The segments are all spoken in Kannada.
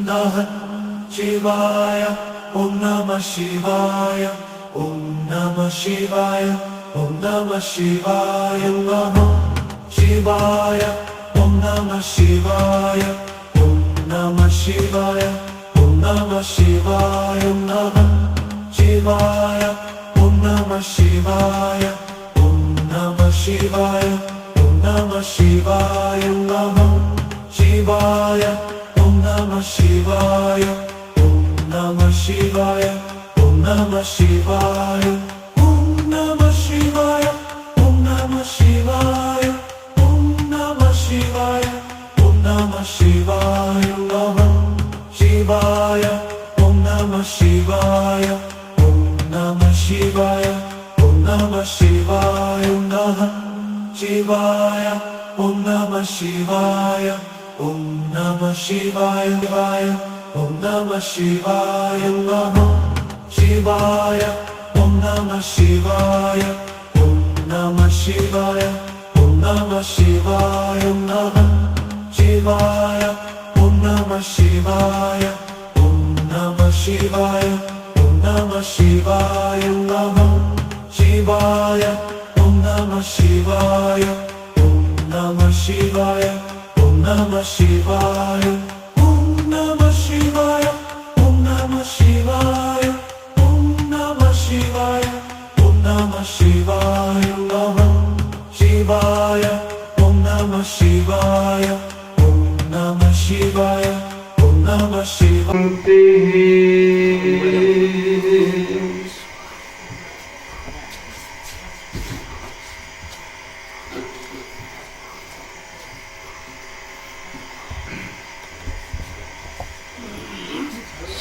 ನಮಃ ಶಿವಾಯ ಓಂ ನಮಃ ಶಿವಾಯ ಓಂ ನಮಃ ಶಿವಾಯ ಓಂ ನಮಃ ಶಿವಾಯ ನಮಃ ಶಿವಾಯ ಓಂ ನಮಃ ಶಿವಾಯ ಓಂ ನಮಃ ಶಿವಾಯ ಓಂ ನಮಃ ಶಿವಾಯ ನಮಃ ಶಿವಾಯ ಓಂ ನಮಃ ಶಿವಾಯ ಓಂ ನಮಃ ಶಿವಾಯ ಓಂ ನಮಃ ಶಿವಾಯ ನಮಃ ಶಿವಾಯ ಓಂ ನಮಃ ಶಿವಾಯ ಓಂ ನಮಃ ಶಿವಾಯ ಓಂ ನಮಃ ಶಿವಾಯ ಓಂ ನಮಃ ಶಿವಾಯ ಓಂ ನಮಃ ಶಿವಾಯ ಓಂ ನಮಃ ಶಿವಾಯ ಓಂ ನಮಃ ಶಿವಾಯ ನಮಃ ಶಿವಾಯ ಓಂ ನಮಃ ಶಿವಾಯ ಓಂ ನಮಃ ಶಿವಾಯ ಓಂ ನಮಃ ಶಿವಾಯ ನಮಃ ಶಿವಾಯ ಓಂ ನಮಃ ಶಿವಾಯ ಓಂ ನಮಃ ಶಿವಾಯ ಓಂ ನಮಃ ಶಿವಾಯ ನಮಃ ಶಿವಾಯ ಓಂ ನಮಃ ಶಿವಾಯ ಓಂ ನಮಃ ಶಿವಾಯ ಓಂ ನಮಃ ಶಿವಾಯ ನಮಃ ಶಿವಾಯ ಓಂ ನಮಃ ಶಿವಾಯ ಓಂ ನಮಃ ಶಿವಾಯ ಓಂ ನಮಃ ಶಿವಾಯ ನಮಃ ಶಿವಾಯ ಓಂ ನಮಃ ಶಿವಾಯ ಓಂ ನಮಃ ಶಿವಾಯ ಓಂ ನಮಃ ಶಿವಾಯ ಓಂ ನಮಃ ಶಿವಾಯ ಓಂ ನಮಃ ಶಿವಾಯ ಓಂ ನಮಃ ಶಿವಾಯ ಓಂ ನಮಃ ಶಿವಾಯ ನಮಃ ಶಿವಾಯ ಓಂ ನಮಃ ಶಿವಾಯ ಓಂ ನಮಃ ಶಿವಾಯ ಓಂ ನಮಃ ಶಿವಾಯ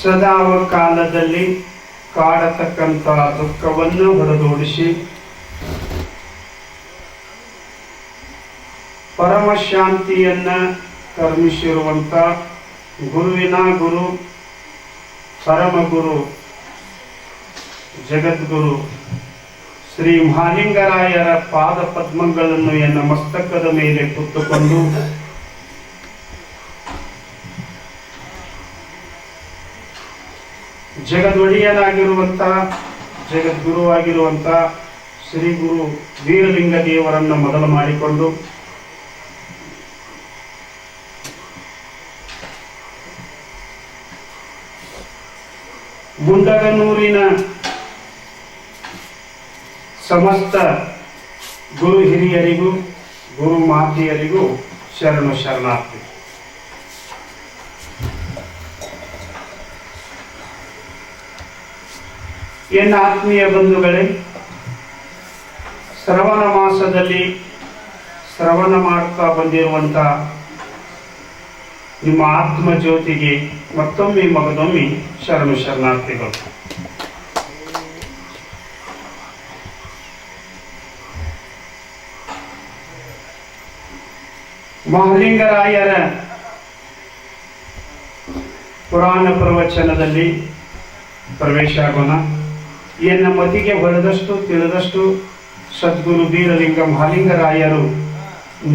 ಸದಾವ ಕಾಲದಲ್ಲಿ ಕಾಡತಕ್ಕಂಥ ದುಃಖವನ್ನು ಹೊರದೋಡಿಸಿ ಪರಮಶಾಂತಿಯನ್ನ ಕರುಣಿಸಿರುವಂಥ ಗುರುವಿನ ಗುರು ಪರಮಗುರು ಜಗದ್ಗುರು ಶ್ರೀ ಮಹಾಲಿಂಗರಾಯರ ಪಾದ ಪದ್ಮಗಳನ್ನು ಎನ್ನ ಮಸ್ತಕದ ಮೇಲೆ ಕುತ್ತುಕೊಂಡು ಜಗದೊಡೆಯನಾಗಿರುವಂಥ ಜಗದ್ಗುರುವಾಗಿರುವಂಥ ಶ್ರೀ ಗುರು ವೀರಲಿಂಗ ದೇವರನ್ನು ಮೊದಲು ಮಾಡಿಕೊಂಡು ಗುಂಡಗನೂರಿನ ಸಮಸ್ತ ಗುರು ಹಿರಿಯರಿಗೂ ಗುರು ಮಾತೆಯರಿಗೂ ಶರಣು ಶರಣಾರ್ಥಿ. ಎನ್ನ ಆತ್ಮೀಯ ಬಂಧುಗಳೇ, ಶ್ರವಣ ಮಾಸದಲ್ಲಿ ಶ್ರವಣ ಮಾಡ್ತಾ ಬಂದಿರುವಂಥ ನಿಮ್ಮ ಆತ್ಮ ಜ್ಯೋತಿಗೆ ಮತ್ತೊಮ್ಮೆ ಮಗದೊಮ್ಮೆ ಶರಣು ಶರಣಾರ್ಥಿಗಳು. ಮಹಾಲಿಂಗರಾಯರ ಪುರಾಣ ಪ್ರವಚನದಲ್ಲಿ ಪ್ರವೇಶ ಆಗೋಣ. ಎನ್ನ ಮತಿಗೆ ಹೊಳೆದಷ್ಟು ತಿಳಿದಷ್ಟು ಸದ್ಗುರು ವೀರಲಿಂಗ ಮಹಾಲಿಂಗರಾಯರು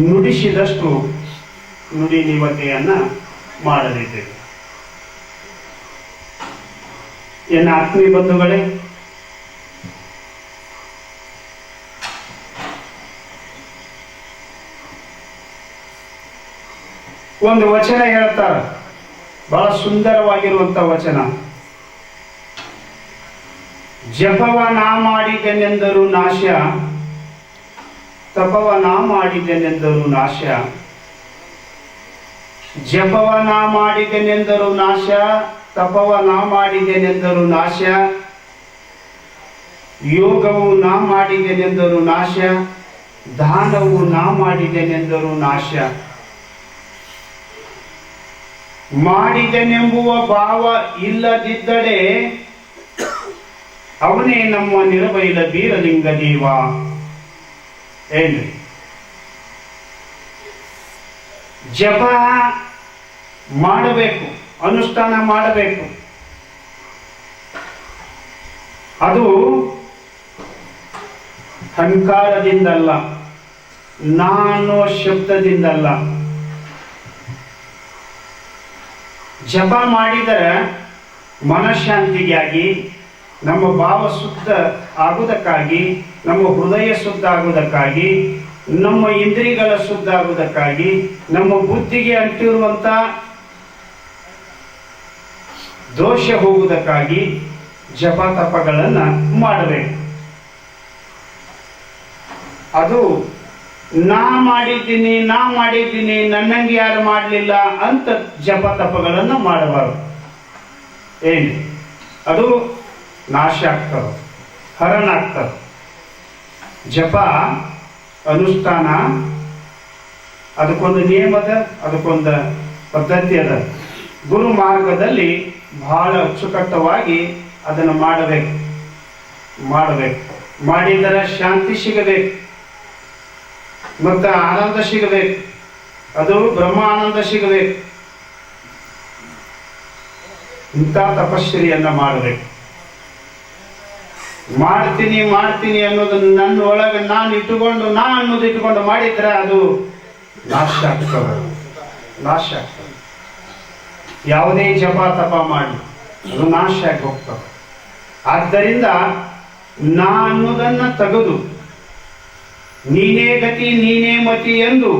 ನುಡಿಸಿದಷ್ಟು ನುಡಿ ನಿವತೆಯನ್ನ ಮಾಡಲಿದ್ದೇವೆ. ಎನ್ನ ಆತ್ಮೀಯ ಬಂಧುಗಳೇ, ಒಂದು ವಚನ ಹೇಳ್ತಾರ, ಬಹಳ ಸುಂದರವಾಗಿರುವಂತ ವಚನ. ಜಪವ ನಾ ಮಾಡಿದೆನೆಂದರೂ ನಾಶ, ತಪವ ನಾ ಮಾಡಿದೆನೆಂದರೂ ನಾಶ. ಜಪವ ನಾ ಮಾಡಿದೆನೆಂದರೂ ನಾಶ, ತಪವ ನಾ ಮಾಡಿದೆನೆಂದರೂ ನಾಶ. ಯೋಗವು ನಾ ಮಾಡಿದೆನೆಂದರೂ ನಾಶ, ದಾನವು ನಾ ಮಾಡಿದೆನೆಂದರೂ ನಾಶ. ಮಾಡಿದೆನೆಂಬುವ ಭಾವ ಇಲ್ಲದಿದ್ದರೆ ಅವನೇ ನಮ್ಮ ನಿರಬೈಲ ವೀರಲಿಂಗ ದೇವ. ಏನ್ರಿ, ಜಪ ಮಾಡಬೇಕು, ಅನುಷ್ಠಾನ ಮಾಡಬೇಕು. ಅದು ಅಹಂಕಾರದಿಂದಲ್ಲ, ನಾನು ಶಬ್ದದಿಂದಲ್ಲ. ಜಪ ಮಾಡಿದರೆ ಮನಃಶಾಂತಿಗಾಗಿ, ನಮ್ಮ ಭಾವ ಶುದ್ಧ ಆಗುವುದಕ್ಕಾಗಿ, ನಮ್ಮ ಹೃದಯ ಶುದ್ಧ ಆಗುವುದಕ್ಕಾಗಿ, ನಮ್ಮ ಇಂದ್ರಿಯಗಳ ಶುದ್ಧ ಆಗುವುದಕ್ಕಾಗಿ, ನಮ್ಮ ಬುದ್ಧಿಗೆ ಅಂಟಿರುವಂತ ದೋಷ ಹೋಗುವುದಕ್ಕಾಗಿ ಜಪ ತಪಗಳನ್ನ ಮಾಡಬೇಕು. ಅದು ನಾ ಮಾಡಿದ್ದೀನಿ ನನ್ನಂಗೆ ಯಾರು ಮಾಡಲಿಲ್ಲ ಅಂತ ಜಪ ತಪಗಳನ್ನು ಮಾಡಬಾರದು. ಏನು ಅದು ನಾಶ ಆಗ್ತದೆ, ಹರಣ ಆಗ್ತದೆ. ಜಪ ಅನುಷ್ಠಾನ ಅದಕ್ಕೊಂದು ನಿಯಮ ಅದ, ಅದಕ್ಕೊಂದು ಪದ್ಧತಿ ಅದ. ಗುರು ಮಾರ್ಗದಲ್ಲಿ ಬಹಳ ಅಚ್ಚುಕಟ್ಟವಾಗಿ ಅದನ್ನು ಮಾಡಬೇಕು. ಮಾಡಿದರೆ ಶಾಂತಿ ಸಿಗಬೇಕು ಮತ್ತು ಆನಂದ ಸಿಗಬೇಕು. ಅದು ಬ್ರಹ್ಮ ಆನಂದ ಸಿಗಬೇಕು. ಇಂಥ ತಪಶ್ಚರ್ಯನ್ನ ಮಾಡಬೇಕು. ಮಾಡ್ತೀನಿ ಅನ್ನೋದನ್ನು ನನ್ನ ಒಳಗೆ ನಾನು ಇಟ್ಟುಕೊಂಡು ಮಾಡಿದ್ರೆ ಅದು ನಾಶ ಆಗ್ತದೆ. ಯಾವುದೇ ಜಪ ತಪ ಮಾಡಿ ಅದು ನಾಶ ಆಗಿ ಹೋಗ್ತದೆ. ಆದ್ದರಿಂದ ನಾ ಅನ್ನೋದನ್ನ ತೆಗೆದು ನೀನೇ ಗತಿ ನೀನೇ ಮತಿ ಎಂದು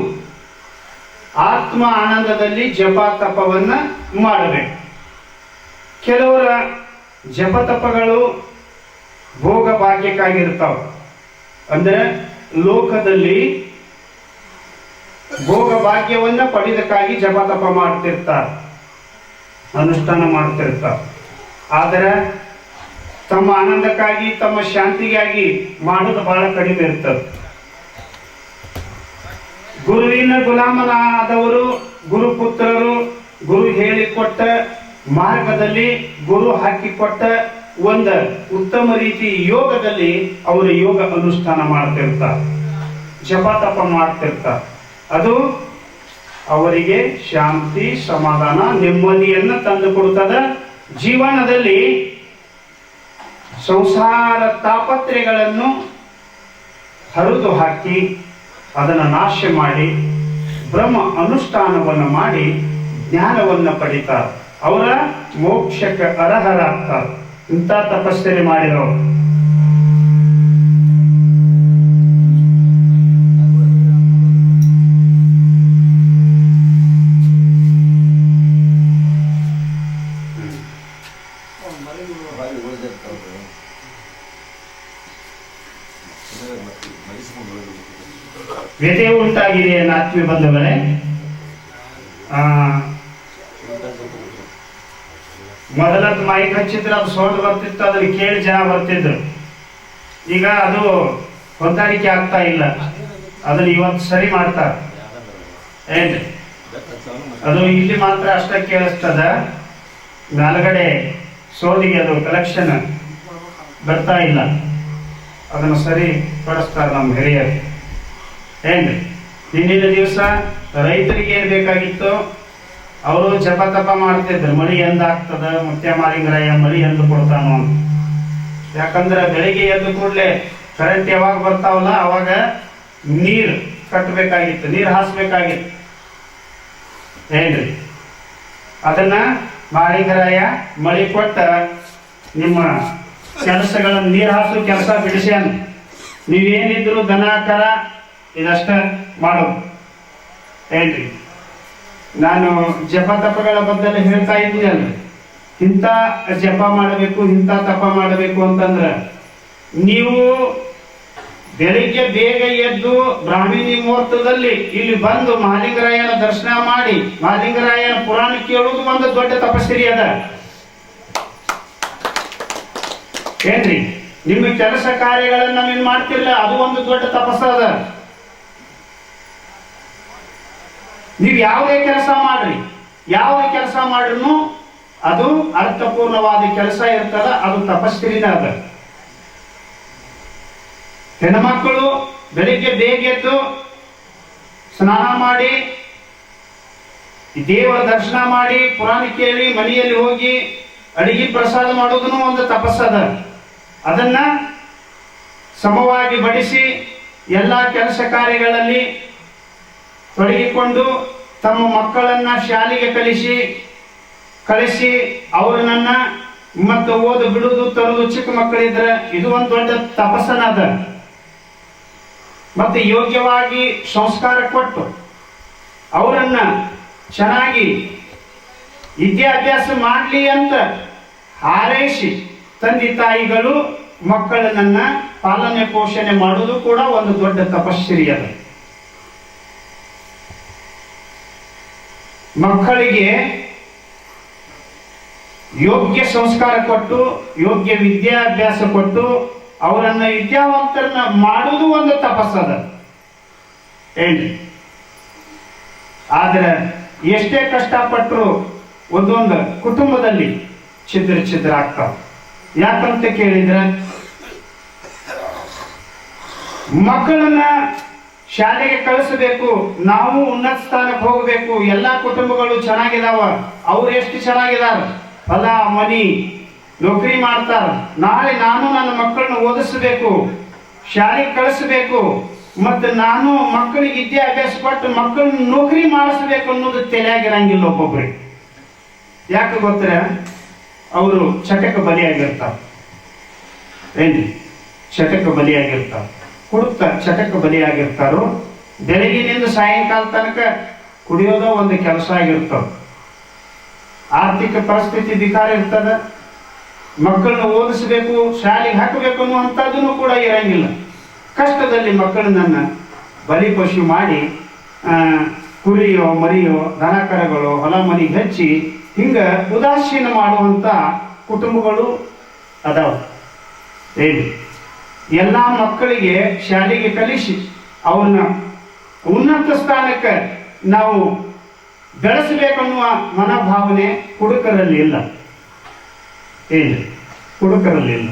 ಆತ್ಮ ಆನಂದದಲ್ಲಿ ಜಪ ತಪವನ್ನ ಮಾಡಬೇಕು. ಕೆಲವರ ಜಪ ತಪಗಳು ಭೋಗ ಭಾಗ್ಯಕ್ಕಾಗಿರ್ತಾವ. ಅಂದ್ರೆ ಲೋಕದಲ್ಲಿ ಭೋಗ ಭಾಗ್ಯವನ್ನ ಪಡೆದಕ್ಕಾಗಿ ಜಪ ತಪ ಮಾಡ್ತಿರ್ತಾರೆ, ಅನುಷ್ಠಾನ ಮಾಡ್ತಿರ್ತಾರೆ. ಆದರೆ ತಮ್ಮ ಆನಂದಕ್ಕಾಗಿ, ತಮ್ಮ ಶಾಂತಿಗಾಗಿ ಮಾಡೋದು ಬಹಳ ಕಡಿಮೆ ಇರ್ತದೆ. ಗುರುವಿನ ಗುಲಾಮನಾದವರು, ಗುರುಪುತ್ರರು, ಗುರು ಹೇಳಿಕೊಟ್ಟ ಮಾರ್ಗದಲ್ಲಿ, ಗುರು ಹಾಕಿಕೊಟ್ಟ ಒಂದು ಉತ್ತಮ ರೀತಿ ಯೋಗದಲ್ಲಿ ಅವರು ಯೋಗ ಅನುಷ್ಠಾನ ಮಾಡ್ತಿರ್ತಾರೆ, ಜಪ ತಪ ಮಾಡ್ತಿರ್ತಾರೆ. ಅದು ಅವರಿಗೆ ಶಾಂತಿ, ಸಮಾಧಾನ, ನೆಮ್ಮದಿಯನ್ನ ತಂದು ಕೊಡುತ್ತದೆ. ಜೀವನದಲ್ಲಿ ಸಂಸಾರ ತಾಪತ್ರೆಗಳನ್ನು ಹರಿದು ಹಾಕಿ ಅದನ್ನು ನಾಶ ಮಾಡಿ ಬ್ರಹ್ಮ ಅನುಷ್ಠಾನವನ್ನು ಮಾಡಿ ಜ್ಞಾನವನ್ನು ಪಡಿತಾರೆ. ಅವರ ಮೋಕ್ಷಕ್ಕೆ ಅರ್ಹರಾಗ್ತಾರೆ. ಇಂಥ ತಪಸ್ಸೆ ಮಾಡಿದವರು. ವ್ಯಥೆ ಉಂಟಾಗಿದೆ ಆತ್ಮೀಯ ಬಂಧುಗಳೇ. ಮೊದಲದ್ದು ಮೈಕ್ ಹಚ್ಚಿದ್ರೆ ಅದು ಸೌಂಡ್ ಬರ್ತಿತ್ತು, ಅದನ್ನ ಕೇಳಿ ಜನ ಬರ್ತಿದ್ರು. ಈಗ ಅದು ಹೊಂದಾಣಿಕೆ ಆಗ್ತಾ ಇಲ್ಲ. ಅದನ್ನ ಇವತ್ತು ಸರಿ ಮಾಡ್ತಾರೆ. ಏನ್ರಿ, ಅದು ಇಲ್ಲಿ ಮಾತ್ರ ಅಷ್ಟೇ ಕೇಳಿಸ್ತದ, ಮೇಲ್ಗಡೆ ಸೋದಿಗೆ ಅದು ಕಲೆಕ್ಷನ್ ಬರ್ತಾ ಇಲ್ಲ. ಅದನ್ನು ಸರಿ ಪಡಿಸ್ತಾರೆ ನಮ್ಮ ಹಿರಿಯರು. ಏನ್ರಿ, ಹಿಂದಿನ ದಿವಸ ರೈತರಿಗೆ ಏನ್ ಬೇಕಾಗಿತ್ತು, ಅವರು ಜಪ ತಪ ಮಾಡ್ತಿದ್ರು. ಮಳಿ ಎಂದ ಆಗ್ತದ, ಮುತ್ಯ ಮಾಲಿಂಗರಾಯ ಮಳಿ ಎಂದು ಕೊಡ್ತಾನೋ ಅಂತ. ಯಾಕಂದ್ರೆ ಬೆಳಿಗ್ಗೆ ಎದ್ದು ಕೂಡಲೇ ಕರೆಂಟ್ ಯಾವಾಗ ಬರ್ತಾವಲ್ಲ ಅವಾಗ ನೀರು ಕಟ್ಟಬೇಕಾಗಿತ್ತು, ನೀರು ಹಾಸ್ಬೇಕಾಗಿತ್ತು. ಏನ್ರಿ, ಅದನ್ನ ಮಾಲಿಂಗರಾಯ ಮಳಿ ಕೊಟ್ಟ ನಿಮ್ಮ ಕೆಲಸಗಳನ್ನು ನೀರು ಹಾಸು ಕೆಲಸ ಬಿಡಿಸ್ಯಾನ. ನೀವೇನಿದ್ರು ದನ ಕರ ಇದಷ್ಟ ಮಾಡೋದು. ಏನ್ರಿ, ನಾನು ಜಪ ತಪಗಳ ಬದಲು ಹೇಳ್ತಾ ಇದ್ದೀನಿ ಅಲ್ರಿ, ಇಂಥ ಜಪ ಮಾಡಬೇಕು, ಇಂಥ ತಪ ಮಾಡಬೇಕು ಅಂತಂದ್ರೆ ನೀವು ಬೆಳಿಗ್ಗೆ ಬೇಗ ಎದ್ದು ಬ್ರಾಹ್ಮಣಿ ಮುಹೂರ್ತದಲ್ಲಿ ಇಲ್ಲಿ ಬಂದು ಮಹಾಲಿಂಗರಾಯನ ದರ್ಶನ ಮಾಡಿ ಮಹಾಲಿಂಗರಾಯನ ಪುರಾಣ ಕೇಳುವುದು ಒಂದು ದೊಡ್ಡ ತಪಸ್ಸರಿ ಅದ. ಏನ್ರಿ, ನಿಮ್ಮ ಕೆಲಸ ಕಾರ್ಯಗಳನ್ನ ನೀವು ಮಾಡ್ತಿರ್ಲ, ಅದು ಒಂದು ದೊಡ್ಡ ತಪಸ್ಸ ಅದ. ನೀವು ಯಾವುದೇ ಕೆಲಸ ಮಾಡ್ರಿ, ಯಾವ ಕೆಲಸ ಮಾಡ್ರೂ ಅದು ಅರ್ಥಪೂರ್ಣವಾದ ಕೆಲಸ ಇರ್ತದ, ಅದು ತಪಸ್ಸಿನ ಅದ. ಹೆಣ್ಮಕ್ಕಳು ಬೆಳಿಗ್ಗೆ ಬೇಗ ಎದ್ದು ಸ್ನಾನ ಮಾಡಿ ದೇವರ ದರ್ಶನ ಮಾಡಿ ಪುರಾಣ ಕೇಳಿ ಮನೆಯಲ್ಲಿ ಹೋಗಿ ಅಡಿಗೆ ಪ್ರಸಾದ ಮಾಡೋದನ್ನು ಒಂದು ತಪಸ್ಸದ. ಅದನ್ನ ಸಮವಾಗಿ ಬಡಿಸಿ ಎಲ್ಲ ಕೆಲಸ ಕಾರ್ಯಗಳಲ್ಲಿ ತೊಡಗಿಕೊಂಡು ತಮ್ಮ ಮಕ್ಕಳನ್ನ ಶಾಲೆಗೆ ಕಲಿಸಿ ಕಳಿಸಿ ಅವ್ರನ್ನ ಮತ್ತು ಓದು ಬಿಡುವುದು ತರುವುದು ಚಿಕ್ಕ ಮಕ್ಕಳಿದ್ರೆ ಇದು ಒಂದು ದೊಡ್ಡ ತಪಸ್ಸನ ಅದ. ಮತ್ತೆ ಯೋಗ್ಯವಾಗಿ ಸಂಸ್ಕಾರ ಕೊಟ್ಟು ಅವರನ್ನ ಚೆನ್ನಾಗಿ ವಿದ್ಯಾಭ್ಯಾಸ ಮಾಡಲಿ ಅಂತ ಹಾರೈಸಿ ತಂದೆ ತಾಯಿಗಳು ಮಕ್ಕಳನ್ನ ಪಾಲನೆ ಪೋಷಣೆ ಮಾಡುವುದು ಕೂಡ ಒಂದು ದೊಡ್ಡ ತಪಶ್ಚರ್ಯ ಅದ. ಮಕ್ಕಳಿಗೆ ಯೋಗ್ಯ ಸಂಸ್ಕಾರ ಕೊಟ್ಟು ಯೋಗ್ಯ ವಿದ್ಯಾಭ್ಯಾಸ ಕೊಟ್ಟು ಅವರನ್ನ ವಿದ್ಯಾವಂತರನ್ನ ಮಾಡುವುದು ಒಂದು ತಪಸ್ಸದ ಏನ್ರಿ. ಆದ್ರೆ ಎಷ್ಟೇ ಕಷ್ಟಪಟ್ಟರು ಒಂದೊಂದು ಕುಟುಂಬದಲ್ಲಿ ಛಿದ್ರ ಆಗ್ತಾವ. ಯಾಕಂತ ಕೇಳಿದ್ರೆ ಮಕ್ಕಳನ್ನ ಶಾಲೆಗೆ ಕಳಿಸಬೇಕು, ನಾವು ಉನ್ನತ ಸ್ಥಾನಕ್ಕೆ ಹೋಗಬೇಕು, ಎಲ್ಲಾ ಕುಟುಂಬಗಳು ಚೆನ್ನಾಗಿದಾವ, ಅವ್ರು ಎಷ್ಟು ಚೆನ್ನಾಗಿದಾರ, ಹೊಲ ಮನಿ ನೌಕರಿ ಮಾಡ್ತಾರ, ನಾಳೆ ನಾನು ನನ್ನ ಮಕ್ಕಳನ್ನ ಓದಿಸಬೇಕು, ಶಾಲೆಗೆ ಕಳಿಸಬೇಕು, ಮತ್ತೆ ನಾನು ಮಕ್ಕಳಿಗೆ ವಿದ್ಯಾಭ್ಯಾಸ ಕೊಟ್ಟು ಮಕ್ಕಳನ್ನ ನೌಕರಿ ಮಾಡಿಸ್ಬೇಕು ಅನ್ನೋದು ತಲೆಯಾಗಿರಂಗಿಲ್ಲ ಒಬ್ಬೊಬ್ರಿಗೆ. ಯಾಕೆ ಗೊತ್ತರ? ಅವರು ಚಟಕ್ಕೆ ಬಲಿಯಾಗಿರ್ತಾರ ಏನ್ರಿ, ಚಟಕ್ಕೆ ಬಲಿಯಾಗಿರ್ತಾರ, ಕುಡುತ್ತ ಚಟಕ್ಕೆ ಬಲಿಯಾಗಿರ್ತಾರೋ. ಬೆಳಗಿನಿಂದ ಸಾಯಂಕಾಲ ತನಕ ಕುಡಿಯೋದ ಒಂದು ಕೆಲಸ ಆಗಿರ್ತಾವ. ಆರ್ಥಿಕ ಪರಿಸ್ಥಿತಿ ವಿಕಾರ ಇರ್ತದ, ಮಕ್ಕಳನ್ನ ಓದಿಸ್ಬೇಕು, ಶಾಲೆಗೆ ಹಾಕಬೇಕು ಅನ್ನುವಂಥದ್ದನ್ನು ಕೂಡ ಇರಂಗಿಲ್ಲ. ಕಷ್ಟದಲ್ಲಿ ಮಕ್ಕಳನ್ನ ಬಲಿ ಪಶು ಮಾಡಿ ಕುರಿಯೋ ಮರಿಯೋ ದನ ಕರಗಳು ಹೊಲ ಮನೆಗೆ ಹಚ್ಚಿ ಹಿಂಗ ಉದಾಸೀನ ಮಾಡುವಂತ ಕುಟುಂಬಗಳು ಅದಾವ. ಹೇಳಿ, ಎಲ್ಲ ಮಕ್ಕಳಿಗೆ ಶಾಲೆಗೆ ಕಲಿಸಿ ಅವ್ರನ್ನ ಉನ್ನತ ಸ್ಥಾನಕ್ಕೆ ನಾವು ಬೆಳೆಸಬೇಕನ್ನುವ ಮನೋಭಾವನೆ ಕುಡುಕರಲ್ಲಿ ಇಲ್ಲ. ಏನು ಕುಡುಕರಲ್ಲಿ ಇಲ್ಲ.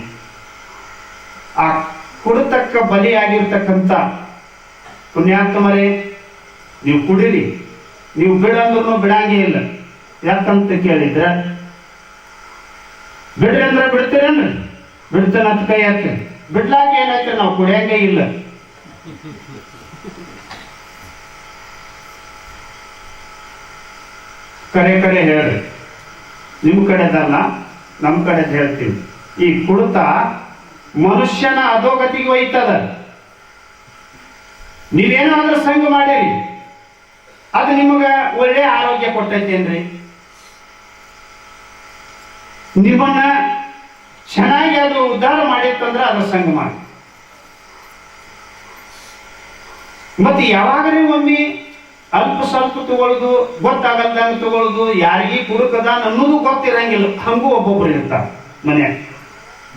ಆ ಕುಡುತಕ್ಕ ಬಲಿಯಾಗಿರ್ತಕ್ಕಂಥ ಪುಣ್ಯಾತ್ಮರೇ, ನೀವು ಕುಡಿರಿ, ನೀವು ಬಿಡಂದ್ರೂ ಬಿಡಂಗೇ ಇಲ್ಲ. ಯಾಕಂತ ಕೇಳಿದ್ರೆ ಬಿಡ್ರಿ ಅಂದ್ರೆ ಬಿಡ್ತೀರೇನ್ರಿ? ಬಿಡ್ತಾನಂತ ಕೈ ಹಾಕ್ತೀರಿ, ಬಿಡ್ಲಾಕ ಏನಾಯ್ತು, ನಾವು ಕುಡಿಯಂಗೇ ಇಲ್ಲ. ಕರೆ ಕರೆ ಹೇಳ್ರಿ, ನಿಮ್ಮ ಕಡೆದಲ್ಲ ನಮ್ಮ ಕಡೆ ಹೇಳ್ತೀವಿ. ಈ ಕುಡಿತ ಮನುಷ್ಯನ ಅಧೋಗತಿಗೆ ಒಯ್ತದ. ನೀವೇನಾದ್ರೂ ಸಂಘ ಮಾಡಿರಿ, ಅದು ನಿಮಗ ಒಳ್ಳೆ ಆರೋಗ್ಯ ಕೊಟ್ಟೈತೇನ್ರಿ? ನಿಮ್ಮನ್ನ ಚೆನ್ನಾಗಿ ಅದು ಉದ್ಧಾರ ಮಾಡಿತ್ತಂದ್ರೆ ಅದ್ರ ಸಂಘ ಮಾಡಿ. ಮತ್ತೆ ಯಾವಾಗಲೇ ಒಮ್ಮೆ ಅಲ್ಪ ಸ್ವಲ್ಪ ತಗೊಳ್ಳೋದು, ಗೊತ್ತಾಗಲ್ದಂಗ ತಗೊಳ್ಳೋದು, ಯಾರಿಗೂ ಕುಡುಕದ ಅನ್ನೋದು ಗೊತ್ತಿರಂಗಿಲ್ಲ, ಹಂಗೂ ಒಬ್ಬೊಬ್ರು ಇರ್ತಾರೆ ಮನ್ಯಾಗ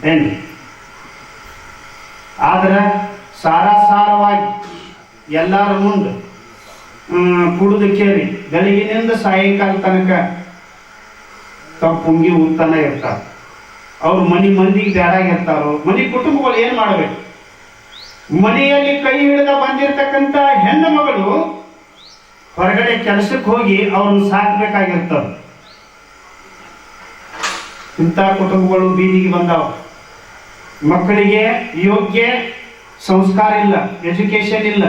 ಏನ್ರಿ. ಆದ್ರ ಸಾರವಾಗಿ ಎಲ್ಲಾರ ಮುಂದೆ ಕುಡಿದು ಕೇರಿ ಬೆಳಗಿನಿಂದ ಸಾಯಂಕಾಲ ತನಕ ಪುಂಗಿ ಉತ್ತಾನ ಇರ್ತಾರ. ಅವ್ರ ಮಂದಿಗೆ ಬ್ಯಾಡಾಗಿರ್ತಾರೋ. ಮನಿ ಕುಟುಂಬಗಳು ಏನ್ ಮಾಡ್ಬೇಕು? ಮನೆಯಲ್ಲಿ ಕೈ ಹಿಡಿದ ಬಂದಿರತಕ್ಕಂತ ಹೆಣ್ಣು ಮಗಳು ಹೊರಗಡೆ ಕೆಲಸಕ್ಕೆ ಹೋಗಿ ಅವ್ರನ್ನ ಸಾಕಬೇಕಾಗಿರ್ತಾವ. ಇಂಥ ಕುಟುಂಬಗಳು ಬೀದಿಗೆ ಬಂದಾವ. ಮಕ್ಕಳಿಗೆ ಯೋಗ್ಯ ಸಂಸ್ಕಾರ ಇಲ್ಲ, ಎಜುಕೇಶನ್ ಇಲ್ಲ.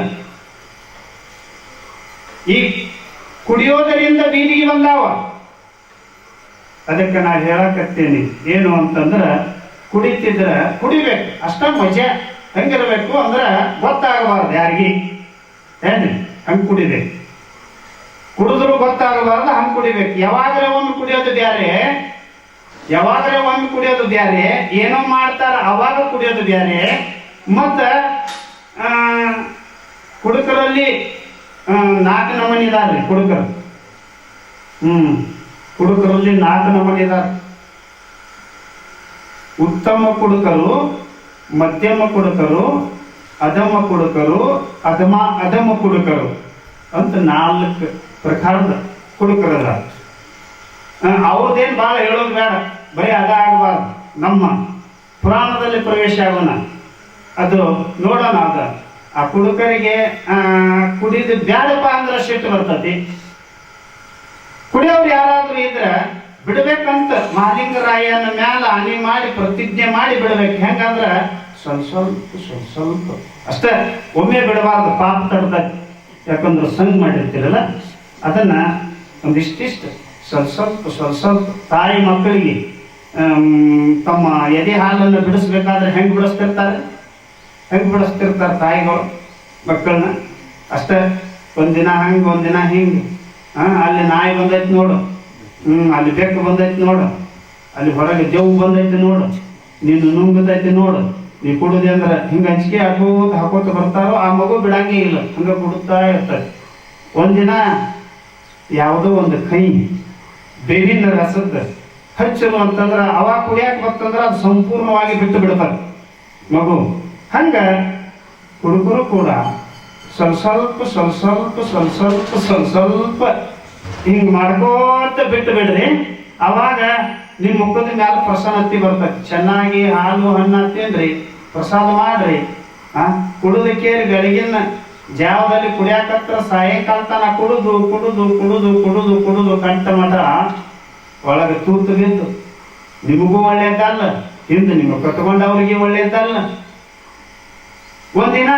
ಈ ಕುಡಿಯೋದರಿಂದ ಬೀದಿಗೆ ಬಂದಾವ. ಅದಕ್ಕೆ ನಾ ಹೇಳಕತ್ತೇನೆ ಏನು ಅಂತಂದ್ರ, ಕುಡಿತಿದ್ರ ಕುಡಿಬೇಕು, ಅಷ್ಟ ಮಜಾ. ಹೆಂಗಿರ್ಬೇಕು ಅಂದ್ರ ಗೊತ್ತಾಗಬಾರ್ದು ಯಾರಿಗಿ, ಏನ್ರಿ? ಹಂಗ್ ಕುಡಿಬೇಕು. ಕುಡಿದ್ರು ಗೊತ್ತಾಗಬಾರ್ದು, ಹಂಗ್ ಕುಡಿಬೇಕು. ಯಾವಾಗಲೇ ಒಮ್ಮೆ ಕುಡಿಯೋದು ಬ್ಯಾರೆ, ಯಾವಾಗಲೇ ಒಮ್ಮೆ ಕುಡಿಯೋದು ಬ್ಯಾರೆ, ಏನೋ ಮಾಡ್ತಾರ ಅವಾಗ ಕುಡಿಯೋದು ಬ್ಯಾರೆ. ಮತ್ತ ಕುಡುಕರಲ್ಲಿ 4 ನಮೂನಿ ಇದಾರ್ರಿ ಕುಡುಕರು. ಕುಡುಕರಲ್ಲಿ 4 ನಮೂನಿ ಇದಾರ. ಉತ್ತಮ ಕುಡುಕರು, ಮಧ್ಯಮ ಕುಡುಕರು, ಅಧಮ ಕುಡುಕರು, ಅಧಮ ಕುಡುಕರು ಅಂತ 4 ಪ್ರಕಾರದ ಕುಡುಕರದ. ಅವ್ರದ್ದೇನು ಭಾಳ ಹೇಳೋದು ಬೇಡ, ಬರೀ ಅದ ಆಗಬಾರ್ದು. ನಮ್ಮ ಪುರಾಣದಲ್ಲಿ ಪ್ರವೇಶ ಆಗೋಣ, ಅದು ನೋಡೋಣ. ಅದ ಆ ಕುಡುಕರಿಗೆ ಕುಡಿದು ಬ್ಯಾಡಪ್ಪ ಅಂದ್ರೆ ಸಿಟ್ಟು ಬರ್ತತಿ. ಕುಡಿಯೋರು ಯಾರಾದ್ರೂ ಇದ್ರ ಬಿಡ್ಬೇಕಂತ ಮಹಾಲಿಂಗರಾಯನ ಮ್ಯಾಲ ಆನೆ ಮಾಡಿ ಪ್ರತಿಜ್ಞೆ ಮಾಡಿ ಬಿಡ್ಬೇಕು. ಹೆಂಗಂದ್ರ ಸ್ವಲ್ಪ ಅಷ್ಟೇ, ಒಮ್ಮೆ ಬಿಡಬಾರ್ದು, ಪಾಪ ತಡ್ದ. ಯಾಕಂದ್ರೆ ಸಂಘ ಮಾಡಿರ್ತೀರಲ್ಲ, ಅದನ್ನ ಒಂದಿಷ್ಟಿಷ್ಟು ಸ್ವಲ್ಪ ತಾಯಿ ಮಕ್ಕಳಿಗೆ ತಮ್ಮ ಎದೆ ಹಾಲನ್ನು ಬಿಡಿಸ್ಬೇಕಾದ್ರೆ ಹೆಂಗೆ ಬಿಡಿಸ್ತಿರ್ತಾರೆ ತಾಯಿಗಳು ಮಕ್ಕಳನ್ನ ಅಷ್ಟೇ. ಒಂದಿನ ಹಂಗೆ ಒಂದಿನ ಹಿಂಗೆ. ಅಲ್ಲಿ ನಾಯಿ ಬಂದೈತಿ ನೋಡು, ಅಲ್ಲಿ ಬೆಕ್ಕು ಬಂದೈತಿ ನೋಡು, ಅಲ್ಲಿ ಹೊರಗೆ ಜವ್ವು ಬಂದೈತಿ ನೋಡು, ನೀನು ನುಂಗತೈತಿ ನೋಡು, ನೀ ಕುಡುದಿ ಅಂದ್ರೆ ಹಿಂಗೆ ಹಂಚಿಕೆ ಹಾಕೋತ ಬರ್ತಾರೋ ಆ ಮಗು ಬಿಡಂಗೇ ಇಲ್ಲ, ಹಂಗೆ ಕುಡುತ್ತಾ ಇರ್ತಾರೆ. ಒಂದಿನ ಯಾವುದೋ ಒಂದು ಕೈ ಬೇವಿನ ರಸದ ಹಚ್ಚಲು ಅಂತಂದ್ರೆ ಅವ ಕುಡಿಯಾಕೆ ಬರ್ತಂದ್ರೆ ಅದು ಸಂಪೂರ್ಣವಾಗಿ ಬಿಟ್ಟು ಬಿಡ್ತಾರೆ ಮಗು. ಹಂಗ ಹುಡುಗರು ಕೂಡ ಸ್ವಲ್ಪ ಹಿಂಗೆ ಮಾಡ್ಕೋತ ಬಿಟ್ಟು ಬಿಡ್ರಿ. ಅವಾಗ ನಿಮ್ಮ ಮುಖದ ಮ್ಯಾಲ ಪ್ರಸನ್ನತಿ ಬರ್ತೈತಿ. ಚೆನ್ನಾಗಿ ಹಾಲು ಹಣ್ಣು ತಿನ್ರಿ, ಪ್ರಸಾದ ಮಾಡ್ರಿ. ಕುಡುದಕ್ಕೆ ಬೆಳಗಿನ ಜಾವದಲ್ಲಿ ಕುಡಿಯಾಕತ್ರ ಸಾಯಂಕಾಲ ತನ ಕುಡುದು ಕಂಠ ಮಠ ಒಳಗೆ ತೂತು ಬಿದ್ದು ನಿಮಗೂ ಒಳ್ಳೇದಲ್ಲ, ಹಿಂದೆ ನಿಮ್ಮ ಕಟ್ಕೊಂಡವ್ರಿಗೆ ಒಳ್ಳೇದಲ್ಲ. ಒಂದಿನ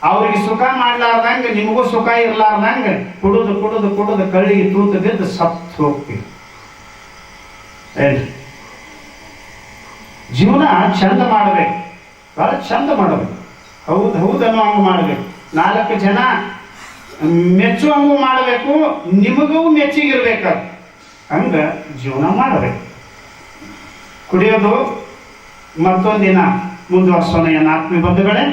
ಅವ್ರಿಗೆ ಸುಖ ಮಾಡ್ಲಾರ್ದಂಗ ನಿಮಗೂ ಸುಖ ಇರ್ಲಾರ್ದಂಗ ಕುಡುದು ಕಳ್ಳಿಗೆ ತೂತು ಬಿದ್ದು ಸತ್ತು ಹೋಗ್ತೀವಿ. ಜೀವನ ಚಂದ ಮಾಡ್ಬೇಕು, ಬಹಳ ಚಂದ ಮಾಡ್ಬೇಕು. ಹೌದನ್ನೋ ಹಂಗ ಮಾಡ್ಬೇಕು. 4 ಜನ ಮೆಚ್ಚುವಂಗೂ ಮಾಡಬೇಕು, ನಿಮಗೂ ಮೆಚ್ಚಿಗಿರ್ಬೇಕು. ಹಂಗ ಜೀವನ ಮಾಡಬೇಕು. ಕುಡಿಯೋದು ಮತ್ತೊಂದಿನ ಮುಂದುವರ್ಸೋಣ ಎನ್ನ ಆತ್ಮೀಯ ಬಂಧುಗಳೇ.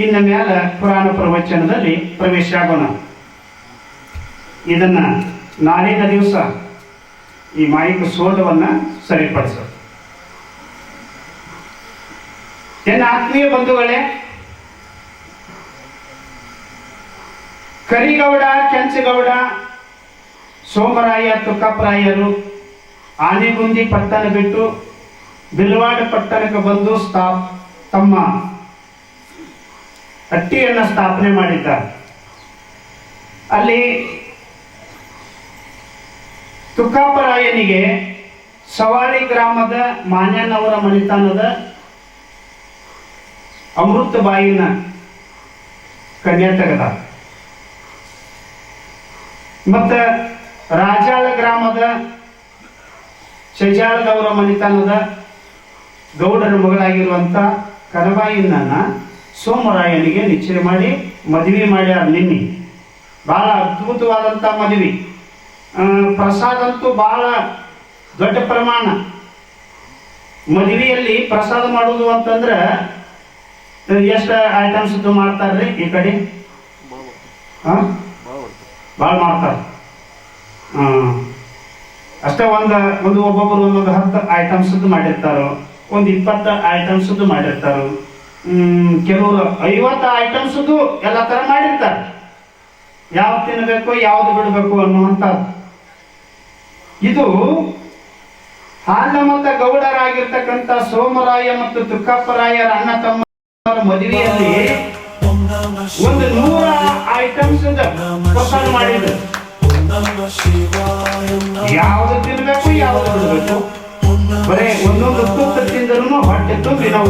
ಇನ್ನು ಮೇಲೆ ಪುರಾಣ ಪ್ರವಚನದಲ್ಲಿ ಪ್ರವೇಶ ಆಗೋಣ. ಇದನ್ನ ನಾಳಿನ ದಿವಸ ಈ ಮೈಕ್ ಸೋಡವನ್ನ ಸರಿಪಡಿಸೋಣ. ಎನ್ನ ಆತ್ಮೀಯ ಬಂಧುಗಳೇ, ಕರಿಗೌಡ, ಕೆಂಚಗೌಡ, ಸೋಮರಾಯ, ತುಕ್ಕಪ್ಪರಾಯರು ಆನೆಗುಂದಿ ಪಟ್ಟಣ ಬಿಟ್ಟು ಬಿಲ್ವಾಡ ಪಟ್ಟಣಕ್ಕೆ ಬಂದು ತಮ್ಮ ಹಟ್ಟಿಯನ್ನು ಸ್ಥಾಪನೆ ಮಾಡಿದ್ದಾರೆ. ಅಲ್ಲಿ ತುಕ್ಕಪ್ಪರಾಯನಿಗೆ ಸವಾಳಿ ಗ್ರಾಮದ ಮಾನ್ಯನವರ ಮಣಿತನದ ಅಮೃತ ಬಾಯಿನ ಕನ್ಯಾ ತೆಗೆದ. ಮತ್ತು ರಾಜಾಳ ಗ್ರಾಮದ ಶಜಾಳದವರ ಮಣಿತನದ ಗೌಡರ ಮಗಳಾಗಿರುವಂಥ ಕನಬಾಯಿನ ಸೋಮರಾಯನಿಗೆ ನಿಶ್ಚಯ ಮಾಡಿ ಮದುವೆ ಮಾಡ್ಯಾರ. ನಿನ್ನೆ ಬಹಳ ಅದ್ಭುತವಾದಂಥ ಮದುವೆ. ಪ್ರಸಾದ ಅಂತೂ ಬಹಳ ದೊಡ್ಡ ಪ್ರಮಾಣ. ಮದುವೆಯಲ್ಲಿ ಪ್ರಸಾದ ಮಾಡುವುದು ಅಂತಂದ್ರೆ ಎಷ್ಟು ಐಟಮ್ಸ್ ಮಾಡ್ತಾರ್ರಿ ಈ ಕಡೆ? ಭಾಳ ಮಾಡ್ತಾರೆ. ಅಷ್ಟೇ ಒಂದು ಒಬ್ಬೊಬ್ಬರು ಒಂದೊಂದು 10 ಐಟಮ್ಸ್ ಮಾಡಿರ್ತಾರೋ, ಒಂದು 20 ಐಟಮ್ಸ್ ಮಾಡಿರ್ತಾರೋ, ಕೆಲವರು 50 ಐಟಮ್ಸ್ ಎಲ್ಲ ತರ ಮಾಡಿರ್ತಾರೆ. ಯಾವ್ದು ತಿನ್ನಬೇಕು ಯಾವ್ದು ಬಿಡಬೇಕು ಅನ್ನುವಂಥದ್ದು. ಇದು ಹಾಲ ಮತ್ತು ಗೌಡರಾಗಿರ್ತಕ್ಕಂಥ ಸೋಮರಾಯ ಮತ್ತು ತುಕ್ಕಪ್ಪರಾಯರ ಅಣ್ಣ ತಮ್ಮರ ಮದುವೆಯಲ್ಲಿ ಒಂದು 100 ಐಟಮ್ಸ್ ಪ್ರಸಾದ ಮಾಡಿದ್ರು. ಯಾವ್ದು ತಿನ್ಬೇಕು ಯಾವ್ದು ಬಿಡಬೇಕು, ಬರೇ ಒಂದೊಂದು ತುತ್ತ ತಿಂದರೂ ಹೊಟ್ಟೆ ತುಂಬಿ ನಾವು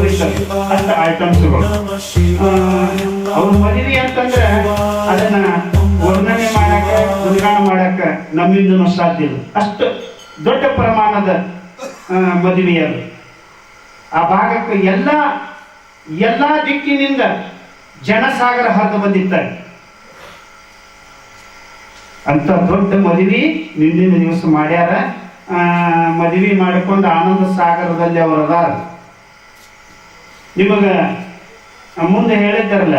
ಅಷ್ಟ ಐಟಮ್ಸ್ಗಳು. ಅವ್ರ ಮದುವೆ ಅಂತಂದ್ರೆ ಅದನ್ನ ವರ್ಣನೆ ಮಾಡಕ ಉದ್ಘಾಟನೆ ಮಾಡಕ ನಮ್ಮಿಂದನೂ ಸಾಧ್ಯ ಇಲ್ಲ. ಅಷ್ಟು ದೊಡ್ಡ ಪ್ರಮಾಣದ ಮದುವೆ ಅದು. ಆ ಭಾಗಕ್ಕೆ ಎಲ್ಲ ದಿಕ್ಕಿನಿಂದ ಜನಸಾಗರ ಹರಿದು ಬಂದಿದ್ದಾರೆ. ಅಂತ ದೊಡ್ಡ ಮದುವೆ ನಿನ್ನಿನ ದಿವಸ ಮಾಡ್ಯಾರ. ಮದುವೆ ಮಾಡಿಕೊಂಡು ಆನಂದ ಸಾಗರದಲ್ಲಿ ಅವರು ಅದಾರ. ನಿಮಗ ಮುಂದೆ ಹೇಳಿದ್ದಾರಲ್ಲ,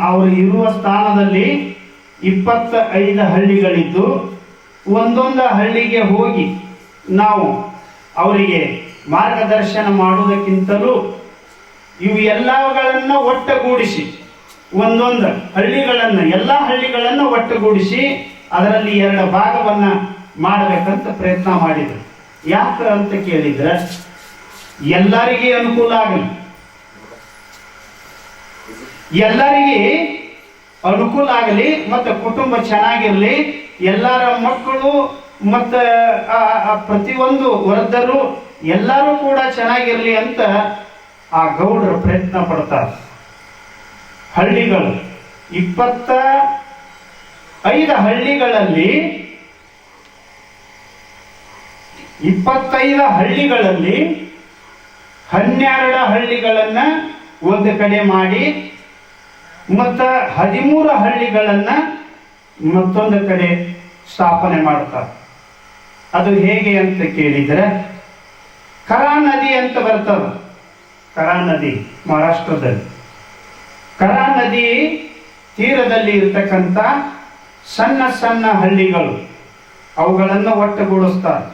ಅವರು ಇರುವ ಸ್ಥಾನದಲ್ಲಿ 25 ಹಳ್ಳಿಗಳಿದ್ದು ಒಂದೊಂದು ಹಳ್ಳಿಗೆ ಹೋಗಿ ನಾವು ಅವರಿಗೆ ಮಾರ್ಗದರ್ಶನ ಮಾಡುವುದಕ್ಕಿಂತಲೂ ಇವು ಎಲ್ಲಗಳನ್ನು ಒಟ್ಟುಗೂಡಿಸಿ ಒಂದೊಂದು ಹಳ್ಳಿಗಳನ್ನು ಎಲ್ಲ ಹಳ್ಳಿಗಳನ್ನು ಒಟ್ಟುಗೂಡಿಸಿ ಅದರಲ್ಲಿ 2 ಭಾಗವನ್ನ ಮಾಡಬೇಕಂತ ಪ್ರಯತ್ನ ಮಾಡಿದ್ರು. ಯಾಕೆ ಅಂತ ಕೇಳಿದ್ರೆ ಎಲ್ಲರಿಗೆ ಅನುಕೂಲ ಆಗಲಿ, ಎಲ್ಲರಿಗೆ ಅನುಕೂಲ ಆಗಲಿ, ಮತ್ತು ಕುಟುಂಬ ಚೆನ್ನಾಗಿರ್ಲಿ, ಎಲ್ಲರ ಮಕ್ಕಳು ಮತ್ತು ಪ್ರತಿಯೊಂದು ವೃದ್ಧರು ಎಲ್ಲರೂ ಕೂಡ ಚೆನ್ನಾಗಿರ್ಲಿ ಅಂತ ಆ ಗೌಡರು ಪ್ರಯತ್ನ ಪಡ್ತಾರೆ. ಹಳ್ಳಿಗಳು 25 ಹಳ್ಳಿಗಳಲ್ಲಿ 25 ಹಳ್ಳಿಗಳಲ್ಲಿ 12 ಹಳ್ಳಿಗಳನ್ನ ಒಂದು ಕಡೆ ಮಾಡಿ ಮತ್ತು 13 ಹಳ್ಳಿಗಳನ್ನ ಮತ್ತೊಂದು ಕಡೆ ಸ್ಥಾಪನೆ ಮಾಡ್ತಾರೆ. ಅದು ಹೇಗೆ ಅಂತ ಕೇಳಿದರೆ, ಕರಾ ನದಿ ಅಂತ ಬರ್ತದ. ಕರಾ ನದಿ ಮಹಾರಾಷ್ಟ್ರದಲ್ಲಿ. ಕರಾ ನದಿ ತೀರದಲ್ಲಿ ಇರ್ತಕ್ಕಂಥ ಸಣ್ಣ ಸಣ್ಣ ಹಳ್ಳಿಗಳು, ಅವುಗಳನ್ನು ಒಟ್ಟುಗೂಡಿಸ್ತಾರೆ.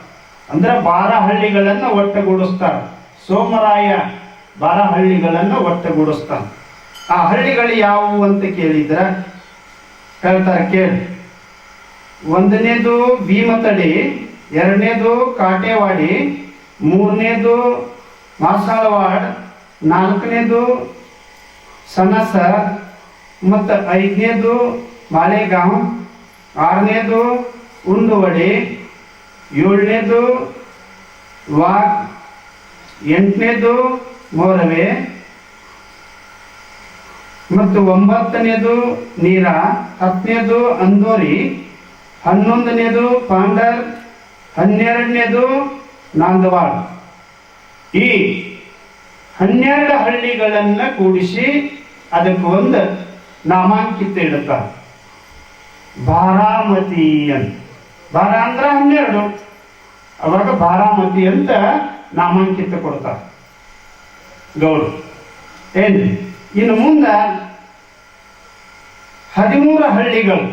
ಅಂದ್ರೆ 12 ಹಳ್ಳಿಗಳನ್ನು ಒಟ್ಟುಗೂಡಿಸ್ತಾರೆ. ಸೋಮರಾಯ 12 ಹಳ್ಳಿಗಳನ್ನು ಒಟ್ಟುಗೂಡಿಸ್ತಾನೆ. ಆ ಹಳ್ಳಿಗಳು ಯಾವುವು ಅಂತ ಕೇಳಿದ್ರೆ ಹೇಳ್ತಾರೆ, ಕೇಳಿ. 1ನೇದು ಭೀಮತಡಿ, 2ನೇದು ಕಾಟೇವಾಡಿ, 3ನೇದು ಮಾಸಾಳವಾಡ್, 4ನೇದು ಸನಸ, ಮತ್ತು 5ನೇದು ಮಾಳೆಗಾಂವ್, 6ನೇದು ಉಂಡುವಡಿ, 7ನೇದು ವಾಕ್, 8ನೇದು ಮೋರವೆ, ಮತ್ತು 9ನೇದು ನೀರಾ, 10ನೇದು ಅಂದೋರಿ, 11ನೇದು ಪಾಂಡರ್, 12ನೇದು ನಾಂದವಾಡ್. ಈ 12 ಹಳ್ಳಿಗಳನ್ನ ಕೂಡಿಸಿ ಅದಕ್ಕೆ ಒಂದು ನಾಮಾಂಕಿತ ಇಡುತ್ತಾರೆ, ಬಾರಾಮತಿ ಅಂತ. ಬಾರ ಅಂದ್ರೆ 12, ಅವಾಗ ಬಾರಾಮತಿ ಅಂತ ನಾಮಾಂಕಿತ ಕೊಡ್ತಾರೆ ಗೌಡ್ರು. ಏನ್ರಿ, ಇನ್ನು ಮುಂದೆ 13 ಹಳ್ಳಿಗಳು,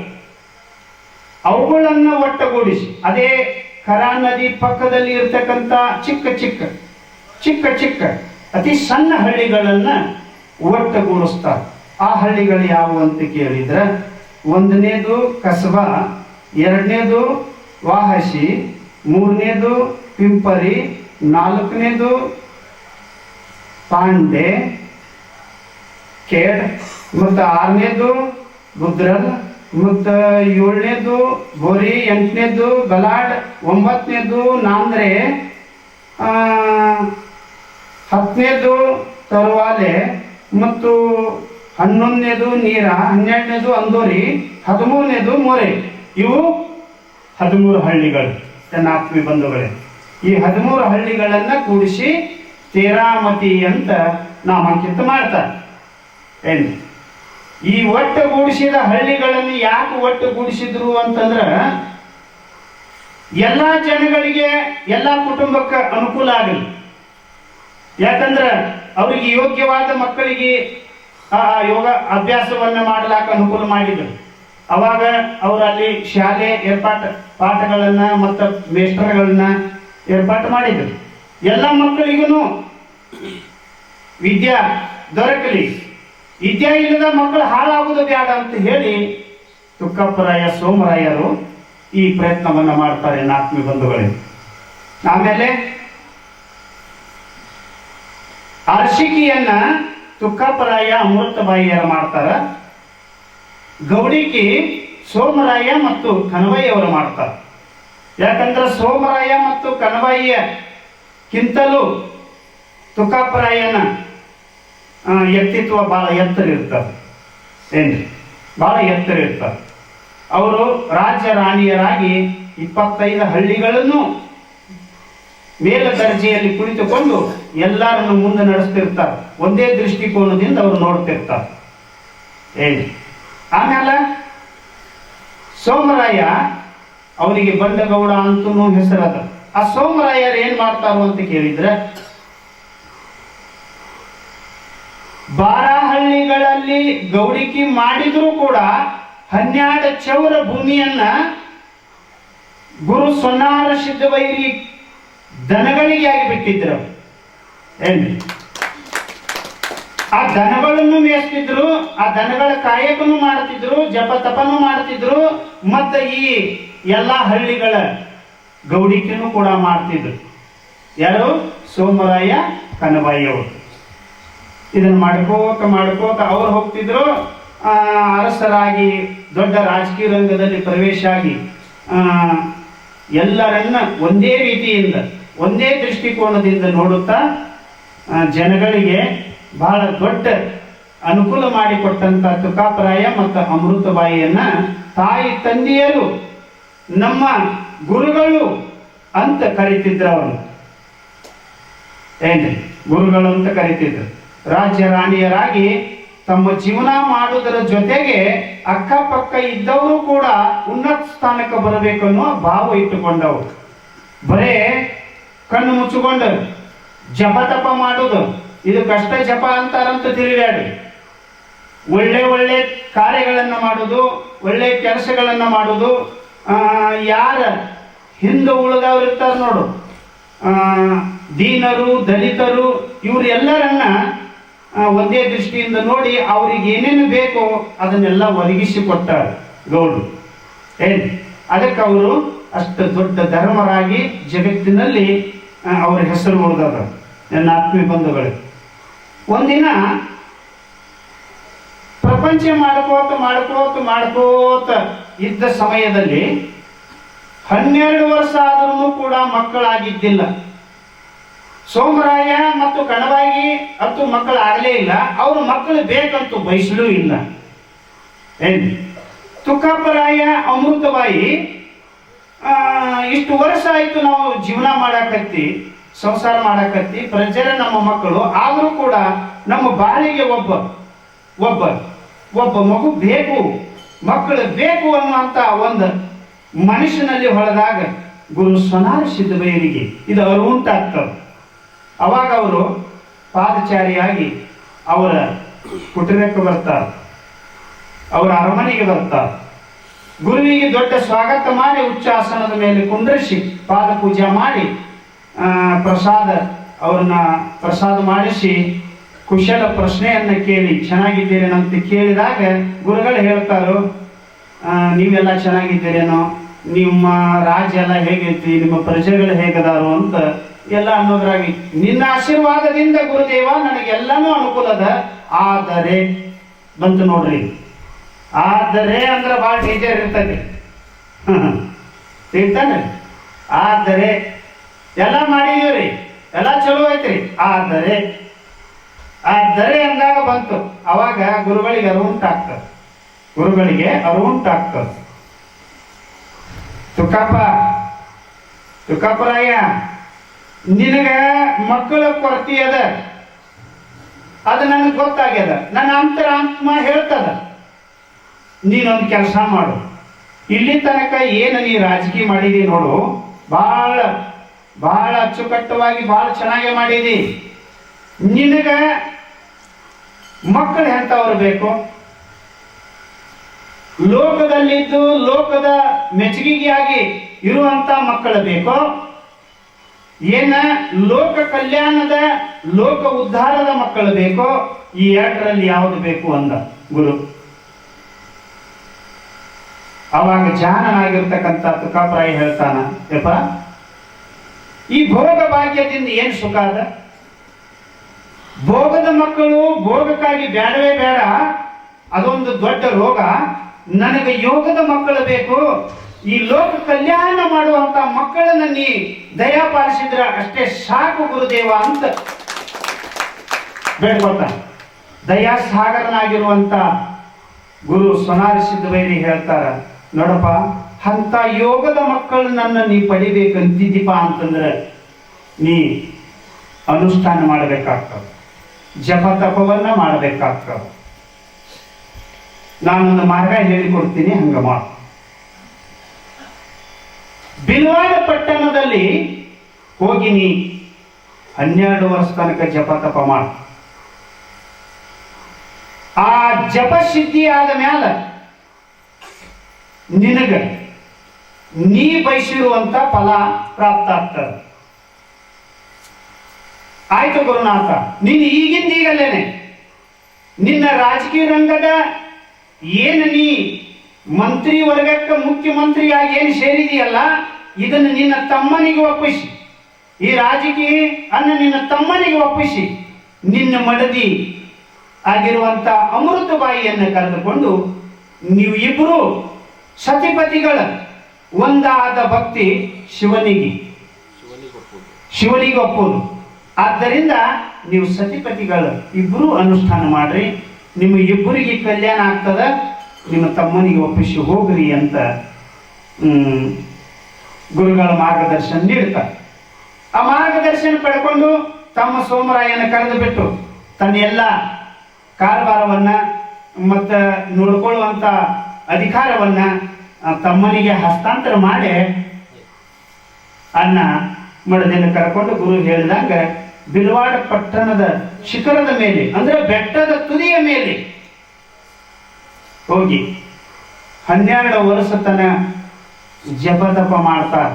ಅವುಗಳನ್ನು ಒಟ್ಟುಗೂಡಿಸಿ ಅದೇ ಕರಾ ನದಿ ಪಕ್ಕದಲ್ಲಿ ಇರ್ತಕ್ಕಂಥ ಚಿಕ್ಕ ಚಿಕ್ಕ ಚಿಕ್ಕ ಚಿಕ್ಕ ಅತಿ ಸಣ್ಣ ಹಳ್ಳಿಗಳನ್ನ ಒಟ್ಟುಗೂಡಿಸ್ತಾರೆ. ಆ ಹಳ್ಳಿಗಳು ಯಾವುವು ಅಂತ ಕೇಳಿದ್ರೆ, 1ನೇದು ಕಸಬಾ, 2ನೇದು ವಾಹಸಿ, 3ನೇದು ಪಿಂಪರಿ, 4ನೇದು ಪಾಂಡೆ ಕೇಡ್, ಮತ್ತು 6ನೇದು ಗುದ್ರಲ್, ಮತ್ತು 7ನೇದು ಬೋರಿ, 8ನೇದು ಗಲಾಡ್, 9ನೇದು ನಾಂದ್ರೆ, 10ನೇದು ತರುವಾಲೆ, ಮತ್ತು 11ನೇದು ನೀರ, 12ನೇದು ಅಂದೋರಿ, 13ನೇದು ಮೋರೆ. ಇವು 13 ಹಳ್ಳಿಗಳು. ಆತ್ಮೀಯ ಬಂಧುಗಳೇ, ಈ 13 ಹಳ್ಳಿಗಳನ್ನ ಕೂಡಿಸಿ ತೇರಾಮತಿ ಅಂತ ನಾಮಾಂಕಿತ ಮಾಡ್ತಾರೆ. ಏನು, ಈ ಒಟ್ಟುಗೂಡಿಸಿದ ಹಳ್ಳಿಗಳನ್ನು ಯಾಕೆ ಒಟ್ಟುಗೂಡಿಸಿದ್ರು ಅಂತಂದ್ರೆ, ಎಲ್ಲ ಜನಗಳಿಗೆ, ಎಲ್ಲ ಕುಟುಂಬಕ್ಕೆ ಅನುಕೂಲ ಆಗಲಿ. ಯಾಕಂದ್ರೆ ಅವರಿಗೆ ಯೋಗ್ಯವಾದ ಮಕ್ಕಳಿಗೆ ಯೋಗ ಅಭ್ಯಾಸವನ್ನ ಮಾಡಲಾಕ ಅನುಕೂಲ ಮಾಡಿದ್ರು. ಅವಾಗ ಅವರಲ್ಲಿ ಶಾಲೆ ಪಾಠಗಳನ್ನ ಮತ್ತು ಮೇಸ್ಟರ್ಗಳನ್ನ ಏರ್ಪಾಟು ಮಾಡಿದ್ರು. ಎಲ್ಲ ಮಕ್ಕಳಿಗೂ ವಿದ್ಯಾ ದೊರಕಲಿ, ವಿದ್ಯೆ ಇಲ್ಲದ ಮಕ್ಕಳು ಹಾಳಾಗುವುದು ಬೇಡ ಅಂತ ಹೇಳಿ ತುಕ್ಕಪ್ಪರಾಯ ಸೋಮರಾಯರು ಈ ಪ್ರಯತ್ನವನ್ನ ಮಾಡ್ತಾರೆ ಆತ್ಮೀಯ ಬಂಧುಗಳೇ. ಆಮೇಲೆ ಅರ್ಶಿಕಿಯನ್ನ ತುಕ್ಕಪ್ಪರಾಯ ಅಮೃತಬಾಯಿಯರು ಮಾಡ್ತಾರ, ಗೌಡಿಕಿ ಸೋಮರಾಯ ಮತ್ತು ಕನಬಾಯಿಯವರು ಮಾಡ್ತಾರೆ. ಯಾಕಂದ್ರೆ ಸೋಮರಾಯ ಮತ್ತು ಕನಬಾಯಿಯಕ್ಕಿಂತಲೂ ತುಕ್ಕಪ್ಪರಾಯನ ವ್ಯಕ್ತಿತ್ವ ಬಹಳ ಎತ್ತರ ಇರ್ತಾರೆ. ಏನ್ರಿ, ಬಹಳ ಎತ್ತರ ಇರ್ತಾರೆ. ಅವರು ರಾಜ್ಯ ರಾಣಿಯರಾಗಿ 25 ಹಳ್ಳಿಗಳನ್ನು ಮೇಲ ದರ್ಜೆಯಲ್ಲಿ ಕುಳಿತುಕೊಂಡು ಎಲ್ಲರನ್ನು ಮುಂದೆ ನಡೆಸ್ತಿರ್ತಾರೆ. ಒಂದೇ ದೃಷ್ಟಿಕೋನದಿಂದ ಅವರು ನೋಡ್ತಿರ್ತಾರೆ. ಏನ್ರಿ, ಆಮೇಲೆ ಸೋಮರಾಯ ಅವರಿಗೆ ಬಂಡಗೌಡ ಅಂತೂ ಹೆಸರದ. ಆ ಸೋಮರಾಯರು ಏನ್ ಮಾಡ್ತಾರೋ ಅಂತ ಕೇಳಿದ್ರೆ, 12 ಹಳ್ಳಿಗಳಲ್ಲಿ ಗೌಡಿಕಿ ಮಾಡಿದ್ರು ಕೂಡ 12 ಚೌರ ಭೂಮಿಯನ್ನ ಗುರು ಸೊನ್ನಾರ ಸಿದ್ಧವೈರಿ ದನಗಳಿಗೆ ಆಗಿ ಬಿಟ್ಟಿದ್ರು. ಏನ್ರಿ, ಆ ದನಗಳನ್ನು ಮೇಯಿಸ್ತಿದ್ರು, ಆ ದನಗಳ ಕಾಯಕನು ಮಾಡ್ತಿದ್ರು, ಜಪ ತಪನು ಮಾಡ್ತಿದ್ರು, ಮತ್ತೆ ಈ ಎಲ್ಲಾ ಹಳ್ಳಿಗಳ ಗೌಡಿಕೆನೂ ಕೂಡ ಮಾಡ್ತಿದ್ರು. ಯಾರು? ಸೋಮರಾಯ ಕನಬಾಯಿಯವರು. ಇದನ್ನು ಮಾಡ್ಕೋತ ಅವ್ರು ಹೋಗ್ತಿದ್ರು. ಅರಸರಾಗಿ ದೊಡ್ಡ ರಾಜಕೀಯ ರಂಗದಲ್ಲಿ ಪ್ರವೇಶ ಆಗಿ ಎಲ್ಲರನ್ನ ಒಂದೇ ರೀತಿಯಿಂದ, ಒಂದೇ ದೃಷ್ಟಿಕೋನದಿಂದ ನೋಡುತ್ತಾ ಜನಗಳಿಗೆ ಬಹಳ ದೊಡ್ಡ ಅನುಕೂಲ ಮಾಡಿಕೊಟ್ಟಂತ ತುಕಾಪರಾಯ ಮತ್ತು ಅಮೃತಬಾಯಿಯನ್ನ ತಾಯಿ ತಂದೆಯರು, ನಮ್ಮ ಗುರುಗಳು ಅಂತ ಕರಿತಿದ್ರು ಅವರು. ಏನ್ರಿ, ಗುರುಗಳು ಅಂತ ಕರಿತಿದ್ರು. ರಾಜ್ಯ ರಾಣಿಯರಾಗಿ ತಮ್ಮ ಜೀವನ ಮಾಡುವುದರ ಜೊತೆಗೆ ಅಕ್ಕಪಕ್ಕ ಇದ್ದವರು ಕೂಡ ಉನ್ನತ ಸ್ಥಾನಕ್ಕೆ ಬರಬೇಕು ಅನ್ನೋ ಭಾವ ಇಟ್ಟುಕೊಂಡವರು. ಬರೇ ಕಣ್ಣು ಮುಚ್ಚಿಕೊಂಡು ಜಪ ತಪ ಮಾಡುದು ಇದು ಕಷ್ಟ ಜಪ ಅಂತಾರಂತ ತಿಳಿಬೇಡಿ. ಒಳ್ಳೆ ಒಳ್ಳೆ ಕಾರ್ಯಗಳನ್ನು ಮಾಡುದು, ಒಳ್ಳೆ ಕೆಲಸಗಳನ್ನು ಮಾಡುದು. ಯಾರ ಹಿಂದೆ ಉಳಿದವ್ರು ಇರ್ತಾರೆ ನೋಡು, ದೀನರು, ದಲಿತರು, ಇವರೆಲ್ಲರನ್ನ ಒಂದೇ ದೃಷ್ಟಿಯಿಂದ ನೋಡಿ ಅವ್ರಿಗೆ ಏನೇನು ಬೇಕೋ ಅದನ್ನೆಲ್ಲ ಒದಗಿಸಿಕೊಟ್ಟ ಗೌಡ್ರು. ಅದಕ್ಕೆ ಅವರು ಅಷ್ಟು ದೊಡ್ಡ ಧರ್ಮರಾಗಿ ಜಗತ್ತಿನಲ್ಲಿ ಅವರ ಹೆಸರು ಉಳಿದದ. ನನ್ನ ಆತ್ಮೀಯ ಬಂಧುಗಳೇ, ಒಂದಿನ ಪ್ರಪಂಚ ಮಾಡ್ಕೋತ ಮಾಡ್ಕೋತ ಮಾಡ್ಕೋತ ಇದ್ದ ಸಮಯದಲ್ಲಿ 12 ವರ್ಷ ಆದ್ರೂ ಕೂಡ ಮಕ್ಕಳಾಗಿದ್ದಿಲ್ಲ. ಸೋಮರಾಯ ಮತ್ತು ಕಣವಾಗಿ ಅಂತೂ ಮಕ್ಕಳು ಆಗಲೇ ಇಲ್ಲ. ಅವರು ಮಕ್ಕಳು ಬೇಕಂತೂ ಬಯಸಲೂ ಇಲ್ಲ. ತುಕ್ಕಪ್ಪರಾಯ, ಅಮೃತಬಾಯಿ, ಇಷ್ಟು ವರ್ಷ ಆಯ್ತು ನಾವು ಜೀವನ ಮಾಡಾಕತ್ತಿ, ಸಂಸಾರ ಮಾಡಾಕತ್ತಿ, ಪ್ರಜರ ನಮ್ಮ ಮಕ್ಕಳು, ಆದರೂ ಕೂಡ ನಮ್ಮ ಬಾಳಿಗೆ ಒಬ್ಬ ಮಗು ಬೇಕು, ಮಕ್ಕಳು ಬೇಕು ಅನ್ನುವಂತ ಒಂದು ಮನುಷ್ಯನಲ್ಲಿ ಹೊಳೆದಾಗ ಗುರು ಸ್ವನಾರ ಸಿದ್ದಬೈರಿಗೆ ಇದು ಅರಿವುಂಟಾಗ್ತದೆ. ಅವಾಗ ಅವರು ಪಾದಚಾರಿಯಾಗಿ ಅವರ ಕುಟೀರಕ್ಕೆ ಬರ್ತಾರೆ, ಅವರ ಅರಮನೆಗೆ ಬರ್ತಾರೆ. ಗುರುವಿಗೆ ದೊಡ್ಡ ಸ್ವಾಗತ ಮಾಡಿ ಉಚ್ಚಾಸನದ ಮೇಲೆ ಕುಂಡ್ರಿಸಿ ಪಾದ ಪೂಜೆ ಮಾಡಿ ಅವ್ರನ್ನ ಪ್ರಸಾದ ಮಾಡಿಸಿ ಕುಶಲ ಪ್ರಶ್ನೆಯನ್ನ ಕೇಳಿ ಚೆನ್ನಾಗಿದ್ದೀರೇನಂತ ಕೇಳಿದಾಗ ಗುರುಗಳು ಹೇಳ್ತಾರೋ, ನೀವೆಲ್ಲ ಚೆನ್ನಾಗಿದ್ದೀರೇನೋ, ನಿಮ್ಮ ರಾಜ್ಯ ಎಲ್ಲ ಹೇಗೈತಿ, ನಿಮ್ಮ ಪ್ರಜೆಗಳು ಹೇಗದಾರು ಅಂತ ಎಲ್ಲ ಅನ್ನೋದ್ರಾಗಿ ನಿನ್ನ ಆಶೀರ್ವಾದದಿಂದ ಗುರುದೇವ ನನಗೆಲ್ಲನೂ ಅನುಕೂಲದ. ಆದರೆ ಬಂತು ನೋಡ್ರಿ, ಆದರೆ ಅಂದ್ರೆ ಭಾಳ ಡೇಂಜರ್ ಇರ್ತದೆ. ತಿಳ್ತಾನೆ, ಆದರೆ ಎಲ್ಲ ಮಾಡಿದೀವ್ರಿ, ಎಲ್ಲ ಚಲೋ ಐತ್ರಿ, ಆದರೆ ಅಂದಾಗ ಬಂತು. ಅವಾಗ ಗುರುಗಳಿಗೆ ಅರಿವುಂಟಾಗ್ತದೆ, ಗುರುಗಳಿಗೆ ಅರಿವುಂಟಾಗ್ತದೆ. ತುಕ್ಕಪ್ಪರಾಯ, ನಿನಗ ಮಕ್ಕಳ ಕೊರತೆ ಅದ, ಅದು ನನಗೆ ಗೊತ್ತಾಗ್ಯದ, ನನ್ನ ಅಂತರಾತ್ಮ ಹೇಳ್ತದ. ನೀನೊಂದು ಕೆಲಸ ಮಾಡು, ಇಲ್ಲಿ ತನಕ ಏನು ನೀ ರಾಜಕೀಯ ಮಾಡಿದಿ ನೋಡು, ಬಹಳ ಬಹಳ ಅಚ್ಚುಕಟ್ಟವಾಗಿ ಬಹಳ ಚೆನ್ನಾಗಿ ಮಾಡಿದಿ. ನಿನಗ ಮಕ್ಕಳು ಎಂತವ್ರು ಬೇಕು? ಲೋಕದಲ್ಲಿದ್ದು ಲೋಕದ ಮೆಚ್ಚುಗೆಯಾಗಿ ಇರುವಂತ ಮಕ್ಕಳು ಬೇಕೋ, ಏನ ಲೋಕ ಕಲ್ಯಾಣದ ಲೋಕ ಉದ್ಧಾರದ ಮಕ್ಕಳು ಬೇಕೋ? ಈ ಎರಡರಲ್ಲಿ ಯಾವುದು ಬೇಕು ಅಂದ ಗುರು. ಅವಾಗ ಜಾನನಾಗಿರ್ತಕ್ಕಂಥ ತುಕ್ಕಪ್ಪರಾಯ ಹೇಳ್ತಾನ, ಯಪ್ಪ, ಈ ಭೋಗ ಭಾಗ್ಯದಿಂದ ಏನು ಸುಖ ಅದ? ಭೋಗದ ಮಕ್ಕಳು ಭೋಗಕ್ಕಾಗಿ ಬೇಡವೇ ಬೇಡ, ಅದೊಂದು ದೊಡ್ಡ ರೋಗ. ನನಗೆ ಯೋಗದ ಮಕ್ಕಳು ಬೇಕು, ಈ ಲೋಕ ಕಲ್ಯಾಣ ಮಾಡುವಂತ ಮಕ್ಕಳನ್ನ ನೀ ದಯಾಪಾಲಿಸಿದ್ರ ಅಷ್ಟೇ ಸಾಕು ಗುರುದೇವ ಅಂತ ಬೇಡ್ಕೊಳ್ತ. ದಯಾ ಸಾಗರನಾಗಿರುವಂತ ಗುರು ಸ್ವನಾರ ಸಿದ್ದಬೈರಿ ಹೇಳ್ತಾರ, ನೋಡಪ್ಪ, ಅಂತ ಯೋಗದ ಮಕ್ಕಳು ನನ್ನ ನೀ ಪಡಿಬೇಕಂತಿದ್ದೀಪ ಅಂತಂದ್ರೆ ನೀ ಅನುಷ್ಠಾನ ಮಾಡಬೇಕಾಗ್ತದೆ, ಜಪ ತಪವನ್ನ ಮಾಡಬೇಕಾಗ್ತದೆ. ನಾನೊಂದು ಮಾರ್ಗ ಹೇಳಿಕೊಡ್ತೀನಿ, ಹಂಗ ಮಾಡು. ಬಿಲ್ವಾಡ ಪಟ್ಟಣದಲ್ಲಿ ಹೋಗಿ ನೀ 12 ವರ್ಷ ತನಕ ಜಪ ತಪ ಮಾಡು. ಆ ಜಪ ಸಿದ್ಧಿ ಆದ ಮ್ಯಾಲ ನಿನಗ ನೀ ಬಯಸಿರುವಂತ ಫಲ ಪ್ರಾಪ್ತ ಆಗ್ತದೆ. ಆಯ್ತು ಗುರುನಾಥ, ನೀನು ಈಗಲೇನೆ ನಿನ್ನ ರಾಜಕೀಯ ರಂಗದ ಏನು ನೀ ಮಂತ್ರಿ ವರ್ಗಕ್ಕೆ ಮುಖ್ಯಮಂತ್ರಿಯಾಗಿ ಏನು ಸೇರಿದೆಯಲ್ಲ, ಇದನ್ನು ನಿನ್ನ ತಮ್ಮನಿಗೆ ಒಪ್ಪಿಸಿ, ಈ ರಾಜಕೀಯ ನಿನ್ನ ತಮ್ಮನಿಗೆ ಒಪ್ಪಿಸಿ, ನಿನ್ನ ಮಡದಿ ಆಗಿರುವಂತ ಅಮೃತಬಾಯಿಯನ್ನು ಕರೆದುಕೊಂಡು ನೀವು ಇಬ್ಬರು ಸತಿಪತಿಗಳ ಒಂದಾದ ಭಕ್ತಿ ಶಿವನಿಗೆ ಒಪ್ಪುವುದು. ಆದ್ದರಿಂದ ನೀವು ಸತಿಪತಿಗಳು ಇಬ್ಬರು ಅನುಷ್ಠಾನ ಮಾಡ್ರಿ, ನಿಮ್ಮ ಇಬ್ಬರಿಗೆ ಕಲ್ಯಾಣ ಆಗ್ತದ, ನಿಮ್ಮ ತಮ್ಮನಿಗೆ ಒಪ್ಪಿಸಿ ಹೋಗ್ರಿ ಅಂತ ಗುರುಗಳ ಮಾರ್ಗದರ್ಶನ ನೀಡ್ತಾರೆ. ಆ ಮಾರ್ಗದರ್ಶನ ಪಡ್ಕೊಂಡು ತಮ್ಮ ಸೋಮರಾಯನ ಕರೆದು ಬಿಟ್ಟು ತನ್ನ ಎಲ್ಲ ಕಾರಭಾರವನ್ನ ಮತ್ತು ನೋಡ್ಕೊಳ್ಳುವಂಥ ಅಧಿಕಾರವನ್ನ ತಮ್ಮನಿಗೆ ಹಸ್ತಾಂತರ ಮಾಡಿ ಅನ್ನ ಮಡದಿನ ಕರ್ಕೊಂಡು ಗುರು ಹೇಳಿದಾಗ ಬಿಲ್ವಾಡ ಪಟ್ಟಣದ ಶಿಖರದ ಮೇಲೆ ಅಂದ್ರೆ ಬೆಟ್ಟದ ತುದಿಯ ಮೇಲೆ ಹೋಗಿ 12 ವರ್ಷ ತನ ಜಪ ತಪ ಮಾಡ್ತಾರ.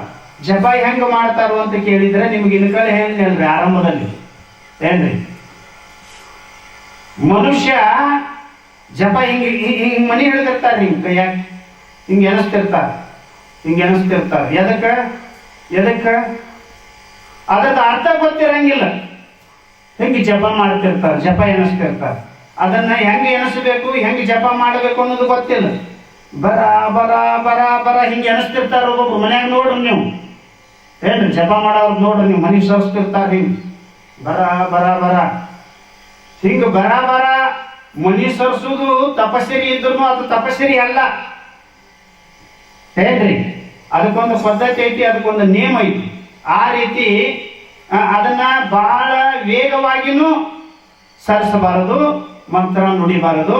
ಜಪ ಹೆಂಗ ಮಾಡ್ತಾರೋ ಅಂತ ಕೇಳಿದ್ರೆ ನಿಮ್ಗೆ ಇನ್ಕಡೆ ಹೇಳಿದ್ರಿ ಆರಂಭದಲ್ಲಿ ಏನ್ರಿ, ಮನುಷ್ಯ ಜಪ ಹಿಂಗ್ ಮನಿ ಹಿಡಿದಿರ್ತಾರ, ಹಿಂಗ್ ಕೈಯಾಗ ಹಿಂಗ್ ಎನಸ್ತಿರ್ತಾರ. ಎದಕ್ಕ ಅದಕ್ಕೆ ಅರ್ಥ ಗೊತ್ತಿರಂಗಿಲ್ಲ. ಹೆಂಗೆ ಜಪ ಮಾಡ್ತಿರ್ತಾರ, ಜಪ ಎನಸ್ತಿರ್ತಾರ. ಅದನ್ನ ಹೆಂಗ ಎನಸ್ಬೇಕು, ಹೆಂಗೆ ಜಪ ಮಾಡಬೇಕು ಅನ್ನೋದು ಗೊತ್ತಿಲ್ಲ. ಬರ ಬರ ಬರ ಬರ ಹಿಂಗೆ ಎನಸ್ತಿರ್ತಾರ. ಒಬ್ಬೊಬ್ರು ಮನ್ಯಾಗ ನೋಡ್ರಿ ನೀವು ಏನ್ರಿ, ಜಪ ಮಾಡೋರು ನೋಡ್ರಿ ನೀವು, ಮನಿ ಸರಿಸ್ತಿರ್ತಾರ ಹಿಂಗ್ ಬರ ಬರ ಬರ ಹಿಂಗ ಬರ ಬರ ಮನಿ ಸರಿಸುದು ತಪಸ್ಸರಿ ಇದ್ರು ಅದು ತಪಸ್ಸರಿ ಅಲ್ಲ ಹೇಳ್ರಿ. ಅದಕ್ಕೊಂದು ಪದ್ಧತಿ ಐತಿ, ಅದಕ್ಕೊಂದು ನೇಮ ಐತಿ. ಆ ರೀತಿ ಅದನ್ನ ಬಹಳ ವೇಗವಾಗಿನೂ ಸರಿಸಬಾರದು, ಮಂತ್ರ ನುಡಿಬಾರದು,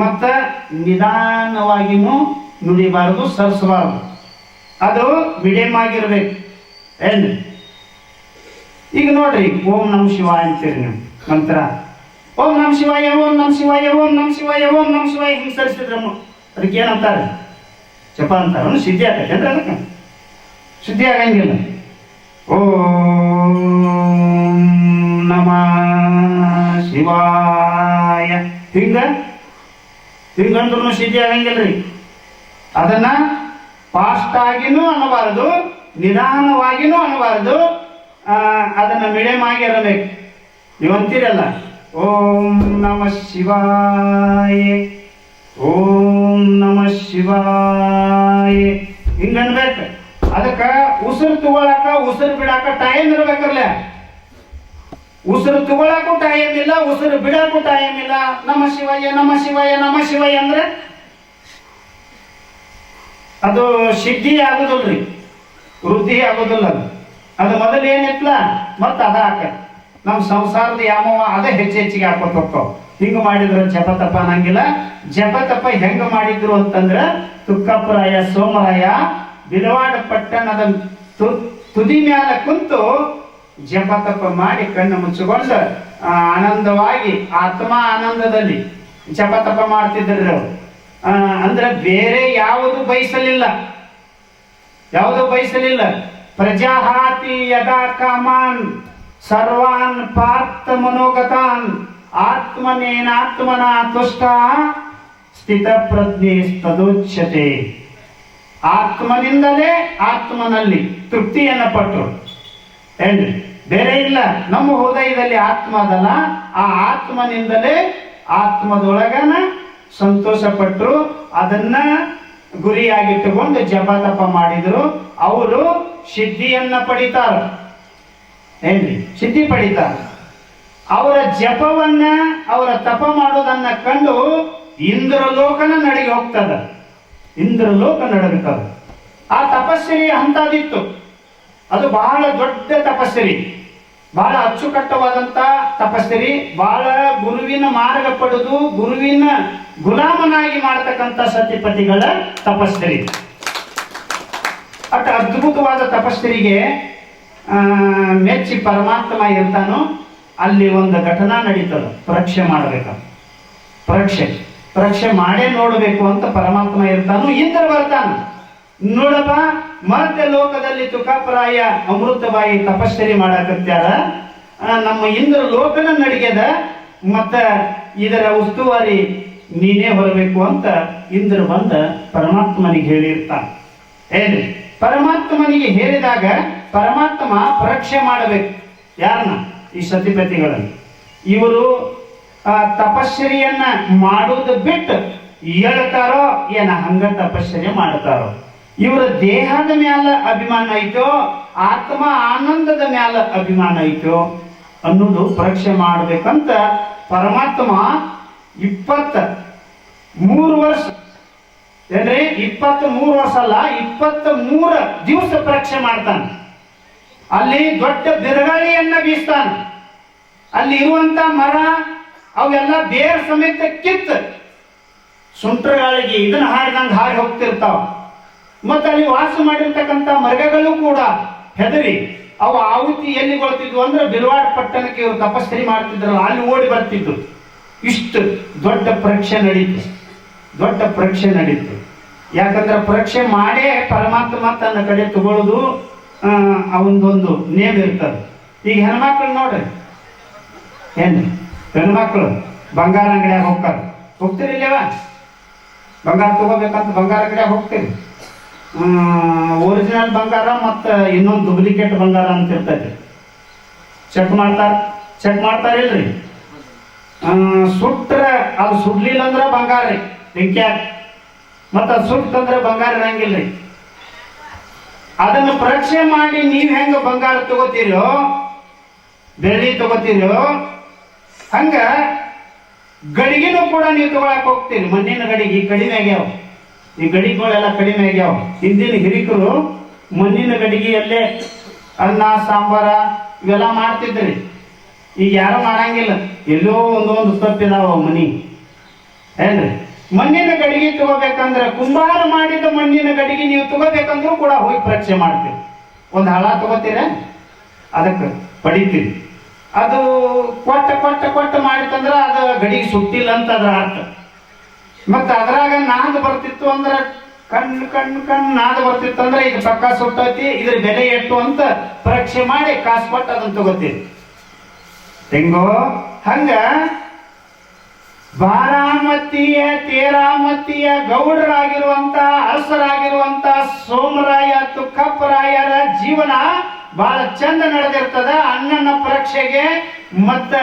ಮತ್ತ ನಿಧಾನವಾಗಿನೂ ನುಡಿಬಾರದು, ಸರಿಸಬಾರದು. ಅದು ಮೀಡಿಯಂ ಆಗಿರ್ಬೇಕು ಏನ್ರಿ. ಈಗ ನೋಡ್ರಿ, ಓಂ ನಮ ಶಿವಾಯ ಅಂತೀರಿ ನೀವು ಮಂತ್ರ. ಓಂ ನಮ ಶಿವಾಯ, ಓಂ ನಮ ಶಿವಾಯ, ಓಂ ನಮ ಶಿವಾಯ, ಓಂ ನಮ ಶಿವಾಯ ಹಿಂಗೆ ಸರಿಸಿದ್ರ ಅದಕ್ಕೆ ಏನಂತಾರೆ, ಜಪ ಅಂತಾರ. ಸಿದ್ಧಿ ಆಗತ್ತೆ ಅಂದ್ರೆ ಅದಕ್ಕೆ ಸಿದ್ಧಿ ಆಗಂಗಿಲ್ಲ. ಓಂ ನಮಃ ಶಿವಾಯ ಹಿಂಗಂದ್ರೂ ಸಿದ್ಧಿ ಆಗಂಗಿಲ್ರಿ. ಅದನ್ನ ಫಾಸ್ಟ್ ಆಗಿನೂ ಅನ್ನಬಾರದು, ನಿಧಾನವಾಗಿನೂ ಅನ್ನಬಾರದು, ಅದನ್ನ ಮೀಡಿಯಂ ಆಗಿ ಇರಬೇಕು. ನೀವು ಅಂತೀರಲ್ಲ ಓಂ ನಮಃ ಶಿವಾಯ, ಓಂ ನಮಃ ಶಿವಾಯ ಹಿಂಗನ್ಬೇಕು. ಅದಕ್ಕ ಉಸಿರು ತಗೊಳಕ ಉಸಿರು ಬಿಡಾಕ ಟೈಮ್ ಇರ್ಬೇಕಲ್ಲ. ಉಸಿರು ತಗೊಳಕ್ಕೂ ಟೈಮ್ ಇಲ್ಲ, ಉಸಿರು ಬಿಡಾಕು ಟೈಮ್ ಇಲ್ಲ. ನಮ ಶಿವಾಯ ನಮ ಶಿವಾಯ ನಮ ಶಿವಾಯ ಅಂದ್ರೆ ಅದು ಸಿದ್ಧಿ ಆಗುದಿಲ್ರಿ, ವೃದ್ಧಿ ಆಗುದಿಲ್ಲ. ಅದು ಮೊದಲು ಏನಿತ್ಲ ಮತ್ತೆ ಅದ ಹಾಕ ನಮ್ಮ ಸಂಸಾರದ ಯಾಮವ ಅದ ಹೆಚ್ಚಿಗೆ ಹಾಕೋತ ಹೋಗ್ತಾವ. ಹಿಂಗ ಮಾಡಿದ್ರು ಜಪ ತಪ ಅನ್ನಂಗಿಲ್ಲ. ಜಪ ತಪ ಹೆಂಗ ಮಾಡಿದ್ರು ಅಂತಂದ್ರ ತುಕ್ಕಪ್ಪರಾಯ ಸೋಮರಾಯ ಬಿಲವಾಡ ಪಟ್ಟಣದ ತುದಿ ಮ್ಯಾಲ ಕುಂತು ಜಪ ತಪ ಮಾಡಿ ಕಣ್ಣು ಮುಚ್ಚಿಕೊಂಡು ಆನಂದವಾಗಿ ಆತ್ಮ ಆನಂದದಲ್ಲಿ ಜಪ ತಪ ಮಾಡ್ತಿದ್ರು ಅವರು. ಅಂದ್ರೆ ಬೇರೆ ಯಾವುದು ಬಯಸಲಿಲ್ಲ, ಯಾವುದು ಬಯಸಲಿಲ್ಲ. ಪ್ರಜಾಹಾತಿ ಯದಾ ಕಾಮಾನ್ ಸರ್ವಾನ್ ಪಾರ್ಥ ಮನೋಗತಾನ್ ಆತ್ಮನೇನಾತ್ಮನ ತುಷ್ಟ ಸ್ಥಿತ ಪ್ರಜ್ಞೆ ತದೋಚ್ಯತೆ. ಆತ್ಮನಿಂದಲೇ ಆತ್ಮನಲ್ಲಿ ತೃಪ್ತಿಯನ್ನ ಪಟ್ಟರು ಏನ್ರಿ, ಬೇರೆ ಇಲ್ಲ. ನಮ್ಮ ಹೃದಯದಲ್ಲಿ ಆತ್ಮ ಅದಲ್ಲ, ಆ ಆತ್ಮನಿಂದಲೇ ಆತ್ಮದೊಳಗನ ಸಂತೋಷ ಪಟ್ಟರು. ಅದನ್ನ ಗುರಿಯಾಗಿಟ್ಟುಕೊಂಡು ಜಪ ತಪ ಮಾಡಿದ್ರು. ಅವರು ಸಿದ್ಧಿಯನ್ನ ಪಡಿತಾರ ಏನ್ರಿ, ಸಿದ್ಧಿ ಪಡಿತಾರ. ಅವರ ಜಪವನ್ನ ಅವರ ತಪ ಮಾಡೋದನ್ನ ಕಂಡು ಇಂದ್ರಲೋಕನ ನಡಿಗೆ ಹೋಗ್ತದ, ಇಂದ್ರಲೋಕ ನಡಗುತ್ತದ. ಆ ತಪಸ್ಸರಿ ಅಂತದಿತ್ತು. ಅದು ಬಹಳ ದೊಡ್ಡ ತಪಸ್ಸರಿ, ಬಹಳ ಅಚ್ಚುಕಟ್ಟವಾದಂತ ತಪಸ್ಸರಿ, ಬಹಳ ಗುರುವಿನ ಮಾರ್ಗ ಪಡೆದು ಗುರುವಿನ ಗುಲಾಮನಾಗಿ ಮಾಡತಕ್ಕಂಥ ಸತಿಪತಿಗಳ ತಪಸ್ಸರಿ. ಅಟ್ ಅದ್ಭುತವಾದ ತಪಸ್ಸರಿಗೆ ಮೆಚ್ಚಿ ಪರಮಾತ್ಮ ಇರ್ತಾನೋ ಅಲ್ಲಿ ಒಂದು ಘಟನಾ ನಡೀತದ. ಪರೀಕ್ಷೆ ಮಾಡಬೇಕ, ಪರೀಕ್ಷೆ ಮಾಡೇ ನೋಡಬೇಕು ಅಂತ ಪರಮಾತ್ಮ ಇರ್ತಾನು. ಇಂದ್ರ ಬರ್ತಾನ, ನೋಡಪ್ಪ ಮಧ್ಯ ಲೋಕದಲ್ಲಿ ತುಕಾಪರಾಯ ಅಮೃತಬಾಯಿ ತಪಸ್ಸರಿ ಮಾಡಕತ್ಯಾರ, ನಮ್ಮ ಇಂದ್ರ ಲೋಕನ ನಡಿಗೆದ, ಮತ್ತ ಇದರ ಉಸ್ತುವಾರಿ ನೀನೇ ಹೊರಬೇಕು ಅಂತ ಇಂದ್ರ ಬಂದ ಪರಮಾತ್ಮನಿಗೆ ಹೇಳಿರ್ತಾನ. ಏನ್ರಿ, ಪರಮಾತ್ಮನಿಗೆ ಹೇಳಿದಾಗ ಪರಮಾತ್ಮ ಪರೀಕ್ಷೆ ಮಾಡಬೇಕು ಯಾರನ್ನ, ಈ ಸತಿಪತಿಗಳನ್ನು. ಇವರು ತಪಸ್ಸರಿಯನ್ನ ಮಾಡುವುದು ಬಿಟ್ಟು ಹೇಳ್ತಾರೋ ಏನ ಹಂಗ ತಪಸ್ಸರಿ ಮಾಡ್ತಾರೋ, ಇವರ ದೇಹದ ಮ್ಯಾಲ ಅಭಿಮಾನ ಐತೋ ಆತ್ಮ ಆನಂದದ ಮ್ಯಾಲ ಅಭಿಮಾನ ಐತೋ ಅನ್ನೋದು ಪರೀಕ್ಷೆ ಮಾಡ್ಬೇಕಂತ ಪರಮಾತ್ಮ 23 ವರ್ಷ ಏನ್ರಿ 23 ವರ್ಷ ಅಲ್ಲ, 23 ದಿವಸ ಪರೀಕ್ಷೆ ಮಾಡ್ತಾನೆ. ಅಲ್ಲಿ ದೊಡ್ಡ ಬಿರುಗಾಳಿಯನ್ನ ಬೀಸ್ತಾನ. ಅಲ್ಲಿ ಇರುವಂತ ಮರ ಅವೆಲ್ಲ ಬೇರ್ ಸಮೇತ ಕಿತ್ತು ಸುಂಟರಗಾಳಿಗೆ ಇದನ್ನ ಹಾರಿದಂಗೆ ಹಾರಿ ಹೋಗ್ತಿರ್ತಾವ. ಮತ್ತೆ ಅಲ್ಲಿ ವಾಸ ಮಾಡಿರ್ತಕ್ಕಂಥ ಮೃಗಗಳು ಕೂಡ ಹೆದರಿ ಅವು ಆಹುತಿ ಎಲ್ಲಿ ಕೊಳ್ತಿದ್ವು ಅಂದ್ರೆ ಬಿಲ್ವಾಡ ಪಟ್ಟಣಕ್ಕೆ ಇವರು ತಪಸ್ಸರಿ ಮಾಡ್ತಿದ್ರು, ಅಲ್ಲಿ ಓಡಿ ಬರ್ತಿದ್ರು. ಇಷ್ಟು ದೊಡ್ಡ ಪರೀಕ್ಷೆ ನಡೀತು, ದೊಡ್ಡ ಪರೀಕ್ಷೆ ನಡೀತು. ಯಾಕಂದ್ರೆ ಪರೀಕ್ಷೆ ಮಾಡೇ ಪರಮಾತ್ಮ ತನ್ನ ಕಡೆ ತಗೊಳ್ಳೋದು ಅವನದೊಂದು ನೇಮ್ ಇರ್ತದೆ. ಈಗ ಹೆಣ್ಮಕ್ಳು ನೋಡ್ರಿ, ಏನು ಹೆಣ್ಮಕ್ಳು ಬಂಗಾರ ಅಂಗಡಿಯಾಗ ಹೋಗ್ತೀರಿ ಇಲ್ಲವ, ಬಂಗಾರ ತಗೋಬೇಕಂತ ಬಂಗಾರ ಅಂಗಡಿಯಾಗ ಹೋಗ್ತೀರಿ. ಒರಿಜಿನಲ್ ಬಂಗಾರ ಮತ್ತು ಇನ್ನೊಂದು ಡೂಪ್ಲಿಕೇಟ್ ಬಂಗಾರ ಅಂತ ಇರ್ತೈತಿ. ಚೆಕ್ ಮಾಡ್ತಾರಿಲ್ರಿ. ಸುಟ್ರ ಅದು ಸುಡ್ಲಿಲ್ಲ ಅಂದ್ರೆ ಬಂಗಾರ ರೀ ಬೆಂಕ್ಯಾಗ, ಮತ್ತು ಅದು ಸುಟ್ಟಂದ್ರೆ ಬಂಗಾರ ಇರಂಗಿಲ್ರಿ. ಅದನ್ನು ಪರೀಕ್ಷೆ ಮಾಡಿ ನೀವು ಹೆಂಗ ಬಂಗಾರ ತಗೋತೀರೋ ಬೆಳ್ಳಿ ತಗೋತೀರೋ ಹಂಗ ಗಡಿಗೆನೂ ಕೂಡ ನೀವು ತಗೊಳಕ್ ಹೋಗ್ತೀರಿ. ಮಣ್ಣಿನ ಗಡಿಗೆ ಕಡಿಮೆ ಆಗ್ಯಾವ, ಈ ಗಡಿಗಳೆಲ್ಲ ಕಡಿಮೆ ಆಗ್ಯಾವ. ಹಿಂದಿನ ಹಿರಿಕರು ಮಣ್ಣಿನ ಗಡಿಗೆಯಲ್ಲೇ ಅನ್ನ ಸಾಂಬಾರ ಇವೆಲ್ಲ ಮಾಡ್ತಿದ್ರಿ. ಈಗ ಯಾರು ಮಾಡಂಗಿಲ್ಲ, ಎಲ್ಲೋ ಒಂದೊಂದು ತಪ್ಪಿದಾವ ಮನಿ ಏನ್ರಿ. ಮಣ್ಣಿನ ಗಡಿಗೆ ತಗೋಬೇಕಂದ್ರೆ ಕುಂಬಾರ ಮಾಡಿದ ಮಣ್ಣಿನ ಗಡಿಗೆ ನೀವು ತಗೋಬೇಕಂದ್ರೂ ಕೂಡ ಹೋಗಿ ಪರೀಕ್ಷೆ ಮಾಡ್ತೀರಿ. ಒಂದು ಹಳ ತಗೋತೀರ, ಅದಕ್ಕೆ ಪಡಿತೀರಿ. ಅದು ಕೊಟ್ಟ ಮಾಡಿತಂದ್ರೆ ಅದು ಗಡಿಗೆ ಸುಟ್ಟಿಲ್ಲ ಅಂತ ಅದ್ರ ಅರ್ಥ. ಮತ್ತೆ ಅದ್ರಾಗ ನಾದ ಬರ್ತಿತ್ತು ಅಂದ್ರೆ ಕಣ್ಣು ನಾದ ಬರ್ತಿತ್ತು ಅಂದ್ರೆ ಇದು ಪಕ್ಕ ಸುಟ್ಟೈತಿ, ಇದ್ರ ಬೆಲೆ ಎಷ್ಟು ಅಂತ ಪರೀಕ್ಷೆ ಮಾಡಿ ಕಾಸು ಕೊಟ್ಟು ಅದನ್ನ ತಗೋತೀರಿ. ಹೆಂಗೋ ಹಂಗ ಬಾರಾಮತಿಯ ತೇರಾಮತಿಯ ಗೌಡರಾಗಿರುವಂತ ಅರಸರಾಗಿರುವಂತ ಸೋಮರಾಯ ತುಕ್ಕಪ್ಪರಾಯರ ಜೀವನ ಬಹಳ ಚಂದ ನಡೆದಿರ್ತದ. ಅಣ್ಣನ ಪರೀಕ್ಷೆಗೆ ಮತ್ತ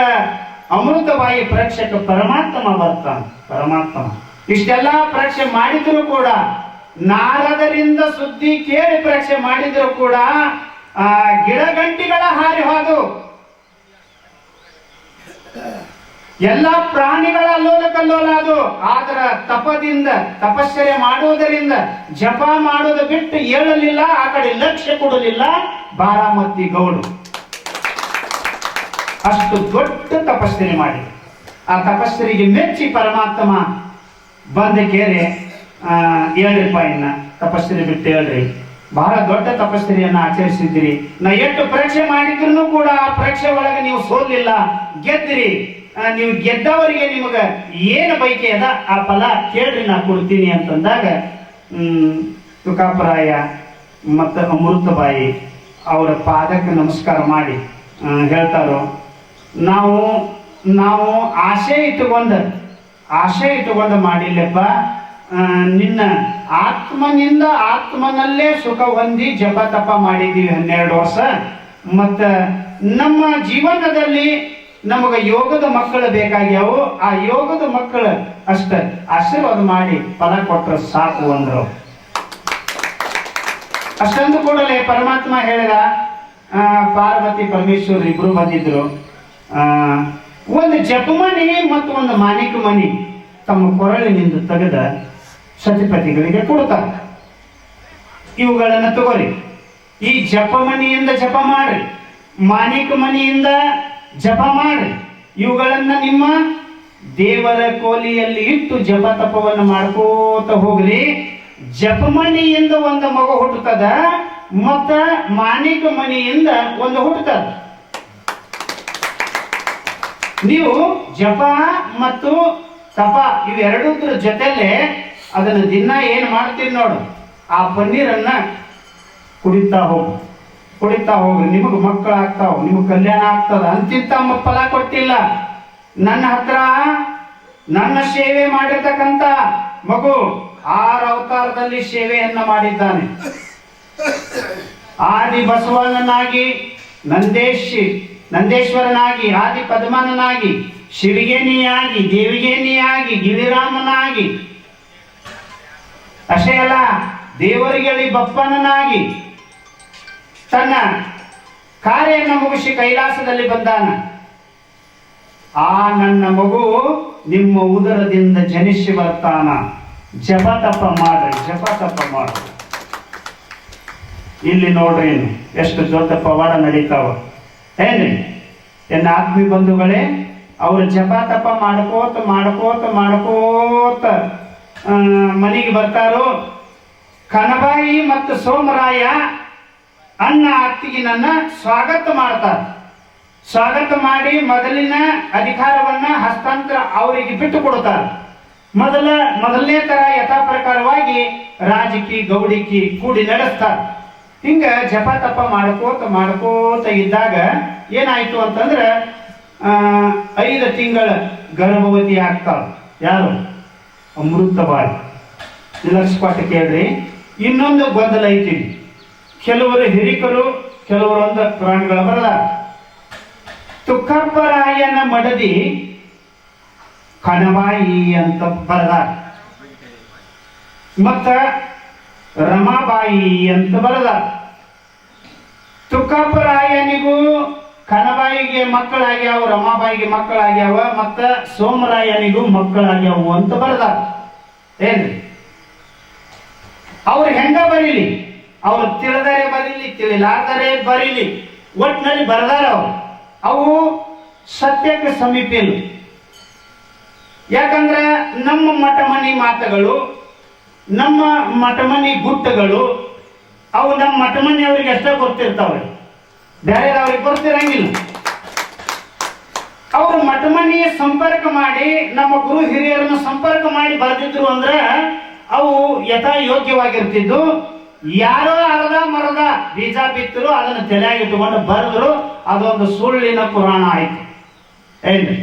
ಅಮೃತವಾಯಿ ಪರೀಕ್ಷೆಗೆ ಪರಮಾತ್ಮ ಬರ್ತಾನ. ಪರಮಾತ್ಮ ಇಷ್ಟೆಲ್ಲ ಪರೀಕ್ಷೆ ಮಾಡಿದ್ರು ಕೂಡ, ನಾರದರಿಂದ ಸುದ್ದಿ ಕೇಳಿ ಪರೀಕ್ಷೆ ಮಾಡಿದ್ರು ಕೂಡ ಗಿಡಗಂಟಿಗಳ ಹಾರಿ ಹೋದು, ಎಲ್ಲ ಪ್ರಾಣಿಗಳ ಅಲ್ಲೋಲ ಕಲ್ಲೋಲ ಅದು. ಆದ್ರ ತಪದಿಂದ ತಪಶ್ಚರ್ಯ ಮಾಡುವುದರಿಂದ ಜಪ ಮಾಡೋದು ಬಿಟ್ಟು ಏಳಲಿಲ್ಲ, ಆ ಕಡೆ ಲಕ್ಷ್ಯ ಕೊಡಲಿಲ್ಲ ಬಾರಾಮತಿ ಗೌಡು. ಅಷ್ಟು ದೊಡ್ಡ ತಪಶ್ಚರ್ಯ ಮಾಡಿ ಆ ತಪಶ್ಚರಿಗೆ ಮೆಚ್ಚಿ ಪರಮಾತ್ಮ ಬಂದ ಕೇಳಿ ಹೇಳ್ರಿಪ್ಪ, ಇನ್ನ ತಪಶ್ಚರ್ಯ ಬಿಟ್ಟು ಹೇಳ್ರಿ, ಬಹಳ ದೊಡ್ಡ ತಪಶ್ಚರ್ಯನ್ನ ಆಚರಿಸಿದ್ದೀರಿ. ನಾ ಎಷ್ಟು ಪರೀಕ್ಷೆ ಮಾಡಿದ್ರು ಕೂಡ ಆ ಪರೀಕ್ಷೆ ಒಳಗೆ ನೀವು ಸೋಲಿಲ್ಲ, ಗೆದ್ದಿರಿ. ನೀವು ಗೆದ್ದವರಿಗೆ ನಿಮಗ ಏನು ಬೈಕೆ ಅದ ಆ ಫಲ ಕೇಳ್ರಿ, ನಾ ಕೊಡ್ತೀನಿ ಅಂತಂದಾಗ ತುಕಾಪರಾಯ ಮತ್ತು ಅಮೃತಬಾಯಿ ಅವರ ಪಾದಕ್ಕೆ ನಮಸ್ಕಾರ ಮಾಡಿ ಹೇಳ್ತಾರೋ, ನಾವು ಆಸೆ ಇಟ್ಟುಕೊಂಡು ಮಾಡಿಲ್ಲಪ್ಪ, ನಿನ್ನ ಆತ್ಮನಿಂದ ಆತ್ಮನಲ್ಲೇ ಸುಖ ಹೊಂದಿ ಜಪ ತಪ ಮಾಡಿದ್ದೀವಿ 12 ವರ್ಷ. ಮತ್ತ ನಮ್ಮ ಜೀವನದಲ್ಲಿ ನಮಗ ಯೋಗದ ಮಕ್ಕಳು ಬೇಕಾಗ್ಯಾವು, ಆ ಯೋಗದ ಮಕ್ಕಳು ಅಷ್ಟ ಆಶೀರ್ವಾದ ಮಾಡಿ ಫಲ ಕೊಟ್ಟರೆ ಸಾಕು ಅಂದ್ರು. ಅಷ್ಟೊಂದು ಕೂಡಲೇ ಪರಮಾತ್ಮ ಹೇಳಿದ, ಪಾರ್ವತಿ ಪರಮೇಶ್ವರ್ ಇಬ್ರು ಬಂದಿದ್ರು. ಒಂದು ಜಪಮಣಿ ಮತ್ತು ಒಂದು ಮಾಣಿಕ ಮಣಿ ತಮ್ಮ ಕೊರಳಿನಿಂದ ತೆಗೆದ ಸತಿಪತಿಗಳಿಗೆ ಕೊಡ್ತಾರೆ. ಇವುಗಳನ್ನು ತಗೋರಿ, ಈ ಜಪಮಣಿಯಿಂದ ಜಪ ಮಾಡ್ರಿ, ಮಾಣಿಕ ಮಣಿಯಿಂದ ಜಪ ಮಾಡ್ರಿ. ಇವುಗಳನ್ನ ನಿಮ್ಮ ದೇವರ ಕೋಲಿಯಲ್ಲಿ ಇಟ್ಟು ಜಪ ತಪವನ್ನು ಮಾಡ್ಕೋತ ಹೋಗ್ರಿ. ಜಪಮಣಿಯಿಂದ ಒಂದು ಮಗು ಹುಟ್ಟುತ್ತದ, ಮತ್ತ ಮಾಣಿಕ ಮಣಿಯಿಂದ ಒಂದು ಹುಟ್ಟುತ್ತದ. ನೀವು ಜಪ ಮತ್ತು ತಪ ಇವೆರಡರ ಜೊತೆಲೆ ಅದನ್ನ ದಿನ ಏನ್ ಮಾಡ್ತೀರಿ ನೋಡು, ಆ ಪನ್ನೀರನ್ನ ಕುಡಿತಾ ಹೋಗ್ರಿ. ನಿಮಗೆ ಮಕ್ಕಳಾಗ್ತಾವ, ನಿಮಗೆ ಕಲ್ಯಾಣ ಆಗ್ತದ. ಅಂತಿಂತ ಫಲ ಕೊಟ್ಟಿಲ್ಲ. ನನ್ನ ಹತ್ರ ನನ್ನ ಸೇವೆ ಮಾಡಿರ್ತಕ್ಕಂಥ ಮಗು 6 ಅವತಾರದಲ್ಲಿ ಸೇವೆಯನ್ನ ಮಾಡಿದ್ದಾನೆ. ಆದಿ ಬಸವಣ್ಣನಾಗಿ, ನಂದೇಶ್ವರನಾಗಿ, ಆದಿ ಪದ್ಮನಾಗಿ, ಶಿವಗೇನಿಯಾಗಿ, ದೇವಿಗೇನಿಯಾಗಿ, ಗಿರಿರಾಮನಾಗಿ, ಅಷ್ಟೇ ಅಲ್ಲ ದೇವರಿಗೆ ಬಪ್ಪನನಾಗಿ ತನ್ನ ಕಾರ್ಯವನ್ನು ಮುಗಿಸಿ ಕೈಲಾಸದಲ್ಲಿ ಬಂದಾನ. ಆ ನನ್ನ ಮಗು ನಿಮ್ಮ ಉದರದಿಂದ ಜನಿಸಿ ಬರ್ತಾನ. ಜಪ ತಪ ಮಾಡ್ರಿ. ಜಪ ತಪ ಮಾಡು. ಇಲ್ಲಿ ನೋಡ್ರಿ ಇನ್ನು ಎಷ್ಟು ದೊಡ್ಡ ಪವಾಡ ನಡೀತಾವ ಏನ್ರಿ. ಎನ್ನ ಆತ್ಮೀಯ ಬಂಧುಗಳೇ, ಅವ್ರು ಜಪ ತಪ ಮಾಡ್ಕೋತ ಮಾಡ್ಕೋತ ಮಾಡ್ಕೋತ ಮನೆಗೆ ಬರ್ತಾರೋ. ಕನಬಾಯಿ ಮತ್ತು ಸೋಮರಾಯ ಅನ್ನ ಅತ್ತಿಗೆನನ್ನ ಸ್ವಾಗತ ಮಾಡ್ತಾರೆ. ಸ್ವಾಗತ ಮಾಡಿ ಮೊದಲಿನ ಅಧಿಕಾರವನ್ನ ಹಸ್ತಾಂತರ ಅವರಿಗೆ ಬಿಟ್ಟು ಕೊಡ್ತಾರೆ. ಮೊದಲನೇ ತರ ಯಥಾ ಪ್ರಕಾರವಾಗಿ ರಾಜಕೀಯ ಗೌಡಿಕಿ ಕೂಡಿ ನಡೆಸ್ತಾರೆ. ಹಿಂಗ ಜಪ ತಪ ಮಾಡ್ಕೋತ ಇದ್ದಾಗ ಏನಾಯ್ತು ಅಂತಂದ್ರ 5 ತಿಂಗಳ ಗರ್ಭವತಿ ಆಗ್ತಾಳ. ಯಾರು? ಅಮೃತಬಾಯಿ. ಲಕ್ಷಪಾಠ ಕೇಳ್ರಿ. ಇನ್ನೊಂದು ಗೊಂದಲ ಐತಿ. ಕೆಲವರು ಹಿರಿಕರು, ಕೆಲವರು ಒಂದು ಪುರಾಣಗಳ ಬರಲ್ಲ. ತುಕ್ಕಪ್ಪರಾಯನ ಮಡದಿ ಕಣಬಾಯಿ ಅಂತ ಬರದಾರ, ಮತ್ತ ರಮಾಬಾಯಿ ಅಂತ ಬರದಾರ. ತುಕ್ಕಪ್ಪರಾಯನಿಗೂ ಕಣಬಾಯಿಗೆ ಮಕ್ಕಳಾಗ್ಯಾವ, ರಮಾಬಾಯಿಗೆ ಮಕ್ಕಳಾಗ್ಯಾವ, ಮತ್ತ ಸೋಮರಾಯನಿಗೂ ಮಕ್ಕಳಾಗ್ಯಾವ ಅಂತ ಬರದಾರ. ಏನ್ರಿ? ಅವ್ರು ಹೆಂಗ ಬರೀಲಿ, ಅವ್ರು ತಿಳಿದರೆ ಬರೀಲಿ, ತಿಳಿಲಾರ್ದರೆ ಬರೀಲಿ, ಒಟ್ಟಿನಲ್ಲಿ ಬರದಾರ. ಅವು ಸತ್ಯಕ್ಕೆ ಸಮೀಪ ಇಲ್ಲ. ಯಾಕಂದ್ರೆ ನಮ್ಮ ಮಠಮನಿ ಮಾತುಗಳು, ನಮ್ಮ ಮಠಮನಿ ಗುಟ್ಟಗಳು ಅವು ನಮ್ಮ ಮಠಮನಿ ಅವ್ರಿಗೆ ಅಷ್ಟೇ ಗೊತ್ತಿರ್ತಾವೆ, ಬೇರೆ ಅವ್ರಿಗೆ ಗೊತ್ತಿರಂಗಿಲ್ಲ. ಅವರು ಮಠಮನಿ ಸಂಪರ್ಕ ಮಾಡಿ ನಮ್ಮ ಗುರು ಹಿರಿಯರನ್ನು ಸಂಪರ್ಕ ಮಾಡಿ ಬರೆದಿದ್ರು ಅಂದ್ರೆ ಅವು ಯಥಾ ಯೋಗ್ಯವಾಗಿರ್ತಿದ್ದು. ಯಾರೋ ಅರ್ಧ ಮರದ ಬೀಜ ಬಿತ್ತರು, ಅದನ್ನು ತಲೆಯಾಗಿಟ್ಟುಕೊಂಡು ಬರೆದ್ರು, ಅದೊಂದು ಸುಳ್ಳಿನ ಪುರಾಣ ಆಯ್ತು. ಏನ್ರಿ?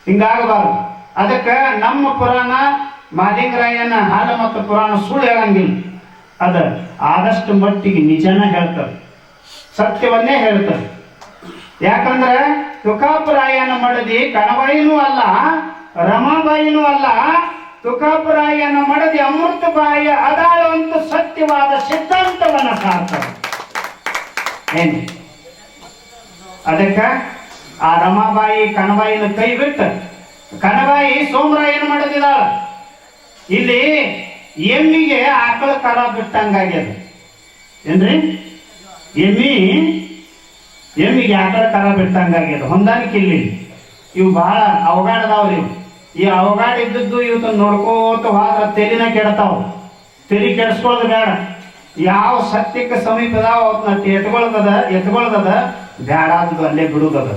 ಹಿಂಗಾಗಬಾರ್ದು. ಅದಕ್ಕೆ ನಮ್ಮ ಪುರಾಣ ಮಾದಿಂಗರಾಯನ ಹಾಲ ಮತ್ತು ಪುರಾಣ ಸುಳ್ಳು ಹೇಳಂಗಿಲ್ಲ. ಅದ ಆದಷ್ಟು ಮಟ್ಟಿಗೆ ನಿಜನ ಹೇಳ್ತಾರೆ, ಸತ್ಯವನ್ನೇ ಹೇಳ್ತಾರೆ. ಯಾಕಂದ್ರೆ ತುಕಾಪರಾಯನ ಮಡದಿ ಕಣಬಾಯಿನೂ ಅಲ್ಲ, ರಮಾಬಾಯಿನೂ ಅಲ್ಲ, ತುಕಾಪರಾಯನ ಮಡದಿ ಅಮೃತಬಾಯಿಯ ಅದಾಳು ಅಂತ ಸತ್ಯವಾದ ಸಿದ್ಧಾಂತವನ್ನ ಸಾರ್ತಾರೆ. ಏನು? ಅದಕ್ಕ ಆ ರಮಾಬಾಯಿ ಕಣಬಾಯಿನ ಕೈ ಬಿಟ್ಟು ಕಣಬಾಯಿ ಸೋಮರಾಯನ ಮಡದಿದಾಳ. ಇಲ್ಲಿ ಎಮ್ಮಿಗೆ ಆಕಳ ಕರ ಬಿಟ್ಟಂಗಾಗ್ಯದ. ಏನ್ರಿ? ಎಮ್ಮಿಗೆ ಆಕಳ ಕರ ಬಿಟ್ಟಂಗಾಗ್ಯದ. ಹೊಂದಾಣಿಕೆ ಇಲ್ಲಿ ಇವು ಬಹಳ ಅವಘಾಡದವ್ರಿ. ಈ ಅವಘಾಡ ಇದ್ದದ್ದು ಇವತ್ತು ನೋಡ್ಕೋತ ಹೋದ್ರ ತೆಲಿನ ಕೆಡತಾವ. ತೆಲಿ ಕೆಡಿಸ್ಕೊಳ್ಳೋದು ಬೇಡ. ಯಾವ ಸತ್ಯಕ್ಕೆ ಸಮೀಪದಾವ ಅವನ್ನ ಎತ್ಕೊಳ್ದದ ಬ್ಯಾಡಾದದು ಅಲ್ಲೇ ಬಿಡುದದ.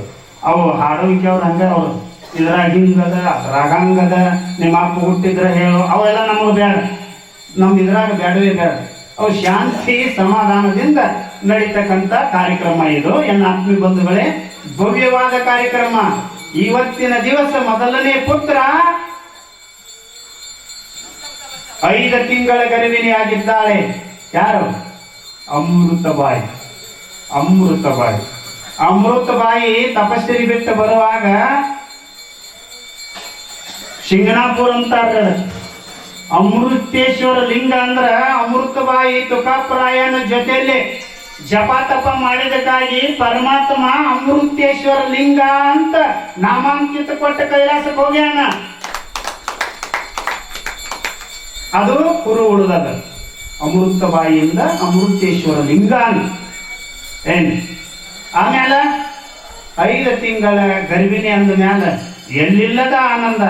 ಅವು ಹಾಡುವಿಕೆ ಅವ್ರು ಹಂಗ ಅವ್ರು ಇದ್ರಾಗ ಹಿಂಗದ ಅದ್ರಾಗ ಹಂಗದ, ನಿಮ್ಮ ಅಪ್ಪ ಹುಟ್ಟಿದ್ರ ಹೇಳು, ಅವೆಲ್ಲ ನಮಗೆ ಬೇಡ. ನಮ್ಗೆ ಇದ್ರಾಗ ಬೇಡವೇ ಬೇಡ. ಅವು ಶಾಂತಿ ಸಮಾಧಾನದಿಂದ ನಡೀತಕ್ಕಂಥ ಕಾರ್ಯಕ್ರಮ ಇದು. ಎನ್ನ ಆತ್ಮೀಯ ಬಂಧುಗಳೇ, ಭವ್ಯವಾದ ಕಾರ್ಯಕ್ರಮ. ಇವತ್ತಿನ ದಿವಸ ಮೊದಲನೇ ಪುತ್ರ 5 ತಿಂಗಳ ಗರ್ಭಿಣಿ ಆಗಿದ್ದಾಳೆ. ಯಾರು? ಅಮೃತಬಾಯಿ. ಅಮೃತಬಾಯಿ ತಪಸ್ಸರಿ ಬಿಟ್ಟು ಬರುವಾಗ ಶಿಂಗಣಾಪುರ ಅಂತಾರ. ಅಮೃತೇಶ್ವರ ಲಿಂಗ ಅಂದ್ರ ಅಮೃತಬಾಯಿ ತುಕಾಪರಾಯನ ಜೊತೆಯಲ್ಲಿ ಜಪ ತಪ ಮಾಡಿದಕ್ಕಾಗಿ ಪರಮಾತ್ಮ ಅಮೃತೇಶ್ವರ ಲಿಂಗ ಅಂತ ನಾಮಾಂಕಿತ ಕೊಟ್ಟ ಕೈಲಾಸಕ್ಕೆ ಹೋಗ್ಯಾನ. ಅದು ಕುರು ಉಳಿದದ. ಅಮೃತಬಾಯಿಯಿಂದ ಅಮೃತೇಶ್ವರ ಲಿಂಗ ಏನ್. ಆಮೇಲೆ 5 ತಿಂಗಳ ಗರ್ಭಿಣಿ ಅಂದ ಮ್ಯಾಲ ಎಲ್ಲಿಲ್ಲದ ಆನಂದ.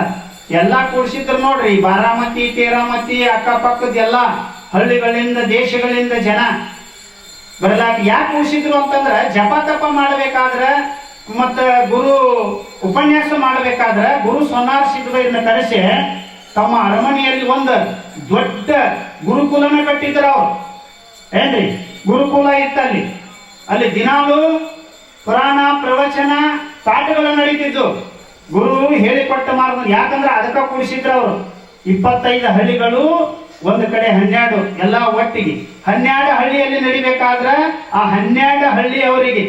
ಎಲ್ಲಾ ಕೂಡ್ಸಿದ್ರು ನೋಡ್ರಿ, ಬಾರಾಮತಿ ತೇರಾಮತಿ ಅಕ್ಕಪಕ್ಕದ ಎಲ್ಲ ಹಳ್ಳಿಗಳಿಂದ ದೇಶಗಳಿಂದ ಜನ ಬರಲಾಕ. ಯಾಕೆ ಕೂಡ್ಸಿದ್ರು ಅಂತಂದ್ರ ಜಪ ತಪ ಮಾಡಬೇಕಾದ್ರ ಮತ್ತ ಗುರು ಉಪನ್ಯಾಸ ಮಾಡಬೇಕಾದ್ರ ಗುರು ಸೋನಾರ್ ಸಿದ್ದಯ್ಯನ ಕರೆಸಿ ತಮ್ಮ ಅರಮನೆಯಲ್ಲಿ ಒಂದು ದೊಡ್ಡ ಗುರುಕುಲನ ಕಟ್ಟಿದ್ರು ಅವ್ರು. ಏನ್ರಿ? ಗುರುಕುಲ ಇತ್ತಲ್ಲಿ. ಅಲ್ಲಿ ದಿನಾಲು ಪುರಾಣ ಪ್ರವಚನ ಪಾಠಗಳು ನಡೀತಿದ್ದು. ಗುರು ಹೇಳಿಕೊಟ್ಟ ಮಾರ್ಗ. ಯಾಕಂದ್ರೆ ಅದಕ್ಕೆ ಕೂಡಿಸಿದ್ರು ಅವರು. 25 ಹಳ್ಳಿಗಳು ಒಂದು ಕಡೆ 12 ಎಲ್ಲ ಒಟ್ಟಿಗೆ 12 ಹಳ್ಳಿಯಲ್ಲಿ ನಡಿಬೇಕಾದ್ರ ಆ 12 ಹಳ್ಳಿಯವರಿಗೆ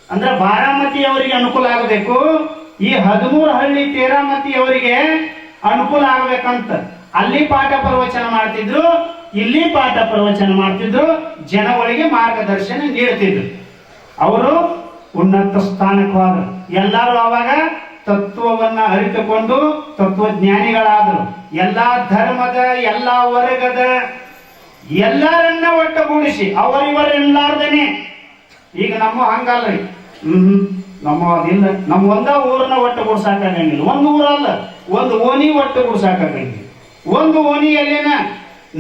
ಅಂದ್ರೆ ಬಾರಾಮತಿ ಅವರಿಗೆ ಅನುಕೂಲ ಆಗಬೇಕು. ಈ 13 ಹಳ್ಳಿ ತೇರಾಮತಿ ಅವರಿಗೆ ಅನುಕೂಲ ಆಗ್ಬೇಕಂತ ಅಲ್ಲಿ ಪಾಠ ಪ್ರವಚನ ಮಾಡ್ತಿದ್ರು, ಇಲ್ಲಿ ಪಾಠ ಪ್ರವಚನ ಮಾಡ್ತಿದ್ರು, ಜನಗಳಿಗೆ ಮಾರ್ಗದರ್ಶನ ನೀಡ್ತಿದ್ರು. ಅವರು ಉನ್ನತ ಸ್ಥಾನಕ್ಕೆ ಹೋದ್ರು. ಎಲ್ಲರೂ ಅವಾಗ ತತ್ವವನ್ನ ಅರಿತುಕೊಂಡು ತತ್ವಜ್ಞಾನಿಗಳಾದ್ರು. ಎಲ್ಲಾ ಧರ್ಮದ, ಎಲ್ಲಾ ವರ್ಗದ ಎಲ್ಲರನ್ನ ಒಟ್ಟುಗೂಡಿಸಿ ಅವರಿವರೆಲ್ಲಾರ್ದೇನೆ. ಈಗ ನಮ್ಮ ಹಂಗಲ್ರಿ, ನಮ್ಮ ಅದಿಲ್ಲ. ನಮ್ಮ ಒಂದ ಊರನ್ನ ಒಟ್ಟುಗೂಡ್ಸಾಕಾಗಂಗಿಲ್ಲ. ಒಂದು ಊರಲ್ಲ, ಒಂದು ಓಣಿ ಒಟ್ಟುಗೂಡ್ಸಾಕಾಗಂಗಿಲ್ಲ. ಒಂದು ಓಣಿಯಲ್ಲೇನ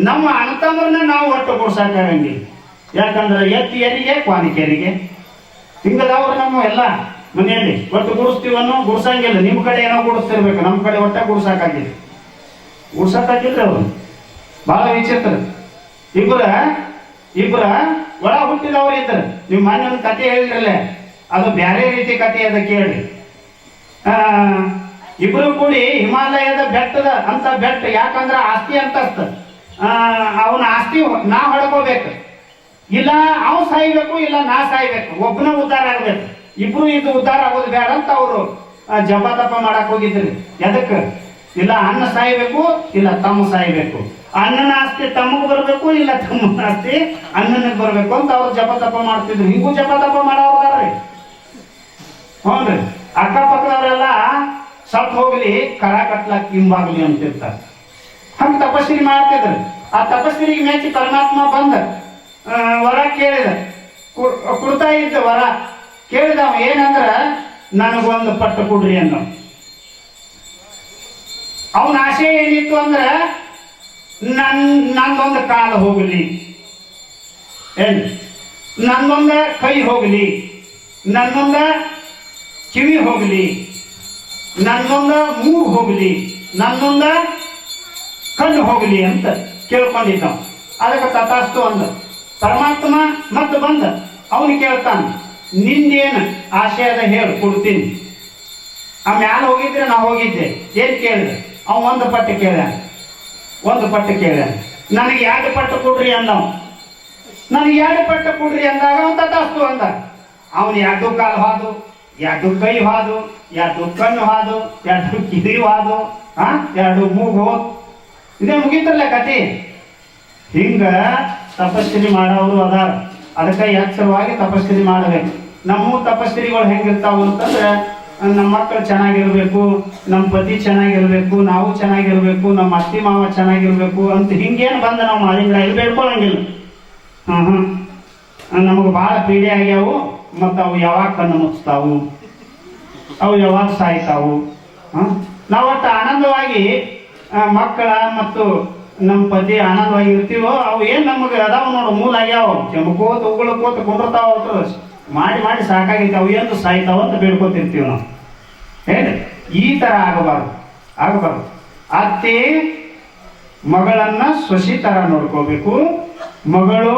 ನಮ್ಮ ಅಣ್ಣತಮ್ಮರನ್ನ ನಾವು ಒಟ್ಟುಗೂಡ್ಸಾಕಾಗಂಗಿಲ್ಲ. ಯಾಕಂದ್ರೆ ಎತ್ತಿಯರಿಗೆ ಕ್ವಾನಿಕೆಯರಿಗೆ ಹಿಂಗದವ್ರು ನಮ್ಮ ಎಲ್ಲ ಮನೆಯಲ್ಲಿ ಒಟ್ಟು ಗುಡಿಸ್ತೀವನ್ನೋ ಗುಡ್ಸಂಗಿಲ್ಲ. ನಿಮ್ಮ ಕಡೆ ಏನೋ ಗುಡಿಸ್ತಿರ್ಬೇಕು, ನಮ್ಮ ಕಡೆ ಒಟ್ಟ ಗುಡ್ಸಾಕಾಗಿಲ್ಲ. ಗುಡ್ಸಕ್ಕಾಗಿಲ್ರಿ ಅವರು. ಬಹಳ ವಿಚಿತ್ರ. ಇಬ್ಬರ ಒಳ ಹುಟ್ಟಿದವ್ರು ಇದ್ರು. ನೀವು ಮೊನ್ನೆ ಒಂದು ಕತೆ ಹೇಳಿದ್ರಲ್ಲ, ಅದು ಬೇರೆ ರೀತಿ ಕತೆ ಅದ ಕೇಳಿ. ಇಬ್ರು ಕೂಡಿ ಹಿಮಾಲಯದ ಬೆಟ್ಟದ ಅಂತ ಬೆಟ್ಟ, ಯಾಕಂದ್ರ ಆಸ್ತಿ ಅಂತಸ್ತ, ಅವನ ಆಸ್ತಿ ನಾ ಹೊಡ್ಕೋಬೇಕು, ಇಲ್ಲ ಅವ್ ಸಾಯ್ಬೇಕು, ಇಲ್ಲ ನಾ ಸಾಯ್ಬೇಕು, ಒಬ್ಬನ ಉದ್ಧಾರ ಆಗ್ಬೇಕು. ಇಬ್ರು ಇದು ಉದ್ಧಾರ ಆಗೋದು ಬೇಡ ಅಂತ ಅವರು ಜಪ ತಪ ಮಾಡಕ್ ಹೋಗಿದ್ರಿ. ಎದಕ್? ಇಲ್ಲ ಅಣ್ಣ ಸಾಯ್ಬೇಕು, ಇಲ್ಲ ತಮ್ಮ ಸಾಯ್ಬೇಕು, ಅಣ್ಣನ ಆಸ್ತಿ ತಮ್ಮಗ್ ಬರ್ಬೇಕು, ಇಲ್ಲ ತಮ್ಮನ ಆಸ್ತಿ ಅಣ್ಣನಿಗೆ ಬರ್ಬೇಕು ಅಂತ ಅವ್ರು ಜಪ ತಪ ಮಾಡ್ತಿದ್ರು. ಹಿಂಗೂ ಜಪ ತಪ ಮಾಡೋರ್ರಿ. ಹ್ಞೂನ್ರಿ. ಅಕ್ಕಪಕ್ಕದವರೆಲ್ಲ ಸತ್ ಹೋಗ್ಲಿ, ಕರ ಕಟ್ಲಾಕ್ ಹಿಂಬಾಗ್ಲಿ ಅಂತಿರ್ತಾರೆ. ಹಂಗ ತಪಸ್ಸಿರಿ ಮಾಡ್ತಿದ್ರು. ಆ ತಪಸ್ಸಿರಿಗೆ ಮೇಚಿ ಪರಮಾತ್ಮ ಬಂದ ವರ ಕೇಳಿದ, ಕೊಡ್ತಾ ಇದ್ದ ವರ ಕೇಳಿದವ ಏನಂದ್ರ, ನನಗೊಂದು ಪಟ್ಟು ಕೊಡ್ರಿ ಅನ್ನೋ. ಅವನ ಆಸೆ ಏನಿತ್ತು ಅಂದ್ರ, ನಂದೊಂದು ಕಾಲು ಹೋಗಲಿ, ಏನ್ ನಂದೊಂದ ಕೈ ಹೋಗಲಿ, ನನ್ನೊಂದ ಕಿವಿ ಹೋಗಲಿ, ನನ್ನೊಂದ ಮೂಗು ಹೋಗಲಿ, ನನ್ನೊಂದ ಕಣ್ಣು ಹೋಗಲಿ ಅಂತ ಕೇಳ್ಕೊಂಡಿದ್ದ. ಅದಕ್ಕೆ ತಥಾಸ್ತು ಅಂದ. ಪರಮಾತ್ಮ ಮತ್ತೆ ಬಂದ ಅವನು ಕೇಳ್ತಾನ, ನಿಂದೇನು ಆಸೆ ಅದ ಹೇಳು, ಕೊಡ್ತೀನಿ. ಆ ಮ್ಯಾಲ ಹೋಗಿದ್ರೆ ನಾ ಹೋಗಿದ್ದೆ, ಏನ್ ಕೇಳಿದೆ? ಅವ ಒಂದು ಪಟ್ಟು ಕೇಳ, ನನಗೆ 2 ಪಟ್ಟು ಕೊಡ್ರಿ ಅಂದವ. ನನಗೆ 2 ಪಟ್ಟು ಕೊಡ್ರಿ ಅಂದಾಗ ಅವನು ತಥಾಸ್ತು ಅಂದ. ಅವನು 2 ಕಾಲು ಹಾದು, 2 ಕೈ ಹಾದು, 2 ಕಣ್ಣು ಹಾದು, 2 ಕಿವಿ ಹಾದು, 2 ಮೂಗು, ಇದೇ ಮುಗೀತಲ್ಲ ಕತಿ. ಹಿಂಗ ತಪಸ್ಸಿರಿ ಮಾಡೋರು ಅದಾರ. ಅದಕ್ಕೆ ಎಚ್ಚರವಾಗಿ ತಪಸ್ಸಿರಿ ಮಾಡಬೇಕು. ನಮ್ಮ ತಪಸ್ಸಿರಿಗಳು ಹೆಂಗಿರ್ತಾವ ಅಂತಂದ್ರೆ, ನಮ್ಮ ಮಕ್ಕಳು ಚೆನ್ನಾಗಿರ್ಬೇಕು, ನಮ್ಮ ಪತಿ ಚೆನ್ನಾಗಿರ್ಬೇಕು, ನಾವು ಚೆನ್ನಾಗಿರ್ಬೇಕು, ನಮ್ಮ ಅತ್ತಿ ಮಾವ ಚೆನ್ನಾಗಿರ್ಬೇಕು ಅಂತ ಹಿಂಗೇನು ಬಂದ ನಾವು ಮಾಡಿಲ್ಲ, ಇಲ್ಲಿ ಬೇಡ್ಕೊಳಂಗಿಲ್ಲ. ನಮಗೆ ಭಾಳ ಪೀಡೆ ಆಗ್ಯಾವು. ಮತ್ತು ಅವು ಯಾವಾಗ ಕಣ್ಣು ಮುಚ್ತಾವು, ಅವು ಯಾವಾಗ ಸಾಯ್ತಾವು. ನಾವು ಒಟ್ಟು ಆನಂದವಾಗಿ ಮಕ್ಕಳ ಮತ್ತು ನಮ್ಮ ಪತಿ ಆನಂದವಾಗಿ ಇರ್ತೀವೋ, ಅವು ಏನು ನಮಗೆ ಅದಾವ ನೋಡು, ಮೂಲ ಆಗ್ಯಾವ. ಕೆಮ್ಕೋತ ಉಗುಳ್ಕೋತ ಕುಂಡಿರ್ತಾವ, ಮಾಡಿ ಸಾಕಾಗೈತೆ, ಅವು ಏನು ಸಾಯ್ತಾವ ಅಂತ ಬೇಡ್ಕೋತಿರ್ತೀವಿ ನಾವು. ಹೇಳಿ, ಈ ಥರ ಆಗಬಾರ್ದು. ಅತ್ತೆ ಮಗಳನ್ನ ಸೊಸಿ ಥರ ನೋಡ್ಕೋಬೇಕು, ಮಗಳು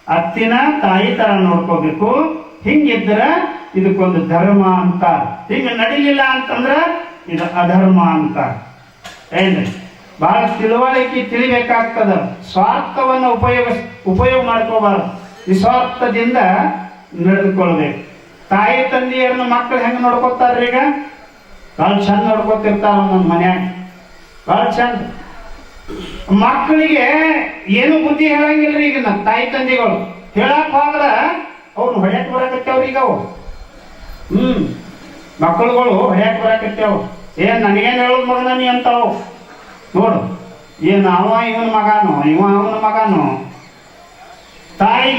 ಅತ್ತಿನ ತಾಯಿ ಥರ ನೋಡ್ಕೋಬೇಕು. ಹಿಂಗಿದ್ರ ಇದಕ್ಕೊಂದು ಧರ್ಮ ಅಂತ. ಹಿಂಗೆ ನಡಿಲಿಲ್ಲ ಅಂತಂದ್ರ ಇದು ಅಧರ್ಮ ಅಂತ. ಏನ್ರಿ? ಬಹಳ ತಿಳಿಬೇಕಾಗ್ತದ. ಸ್ವಾರ್ಥವನ್ನು ಉಪಯೋಗ ಮಾಡ್ಕೋಬಾರ್ದು. ನಿಸ್ವಾರ್ಥದಿಂದ ನಡೆದುಕೊಳ್ಬೇಕು. ತಾಯಿ ತಂದೆಯರನ್ನ ಮಕ್ಕಳು ಹೆಂಗೆ ನೋಡ್ಕೊತಾರ್ರಿ? ಈಗ ಭಾಳ ಚಂದ ನೋಡ್ಕೊತಿರ್ತಾರ ನಮ್ಮ ಮನ್ಯಾಗ, ಭಾಳ ಚಂದ. ಮಕ್ಕಳಿಗೆ ಏನು ಬುದ್ಧಿ ಹೇಳಂಗಿಲ್ರಿ. ಈಗ ನಮ್ಮ ತಾಯಿ ತಂದೆಗಳು ಹೇಳಕ್ ಹೋದ್ರ ಅವ್ರು ಹೊಡ್ಯಾಕ್ ಬರಾಕತ್ತೇವ್ರಿ. ಈಗ ಅವು ಮಕ್ಕಳುಗಳು ಹೊಡ್ಯಾಕ್ ಬರಾಕತ್ತೇವ್. ಏನ್ ನನಗೇನು ಹೇಳೋದು ಮಗನ ನೀ ಅಂತಾವು ನೋಡು. ಏನು ಅವ ಇವನ ಮಗನು, ಇವ ಅವನ ಮಗನು. ತಾಯಿ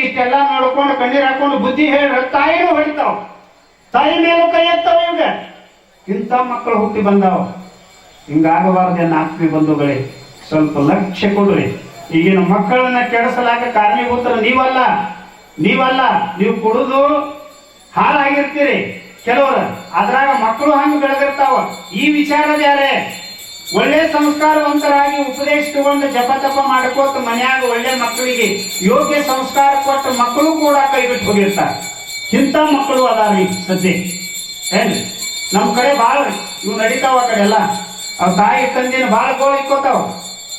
ಇಷ್ಟೆಲ್ಲ ನೋಡ್ಕೊಂಡು ಕಣ್ಣೀರ್ ಹಾಕೊಂಡು ಬುದ್ಧಿ ಹೇಳ್ರ ತಾಯಿನೂ ಹೊಡಿತಾವ, ತಾಯಿ ಮೇಲೂ ಕೈ ಎತ್ತಾವ. ಇವಾಗ ಇಂಥ ಮಕ್ಕಳು ಹುಟ್ಟಿ ಬಂದಾವ. ಹಿಂಗಾಗಬಾರ್ದೇನು ಆತ್ಮೀಯ ಬಂಧುಗಳೇ, ಸ್ವಲ್ಪ ಲಕ್ಷ್ಯ ಕೊಡ್ರಿ. ಈಗಿನ ಮಕ್ಕಳನ್ನ ಕೆಡಿಸಲಾಕ ಕಾರಣೀಭೂತರ ನೀವಲ್ಲ. ನೀವು ಕುಡಿದು ಹಾಳಾಗಿರ್ತೀರಿ ಕೆಲವರು, ಅದ್ರಾಗ ಮಕ್ಕಳು ಹಂಗೆ ಬೆಳೆದಿರ್ತಾವ. ಈ ವಿಚಾರ ಬೇರೆ. ಒಳ್ಳೆ ಸಂಸ್ಕಾರವಂತರಾಗಿ ಉಪದೇಶ ತಗೊಂಡು ಜಪ ತಪ ಮಾಡ್ಕೋತ ಮನ್ಯಾಗ ಒಳ್ಳೆ ಮಕ್ಕಳಿಗೆ ಯೋಗ್ಯ ಸಂಸ್ಕಾರ ಕೊಟ್ಟು ಮಕ್ಕಳು ಕೂಡ ಕೈ ಬಿಟ್ಟು ಹೋಗಿರ್ತಾರೆ. ಇಂಥ ಮಕ್ಕಳು ಅದಾರಿ ಸದ್ಯ. ಏನ್ ನಮ್ಮ ಕಡೆ ಭಾಳ ಇವು ನಡೀತಾವ. ಆ ಕಡೆ ಎಲ್ಲ ಅವ್ ತಾಯಿ ತಂದಿನ ಭಾಳ ಗೋಳು ಇಕ್ಕೋತಾವ.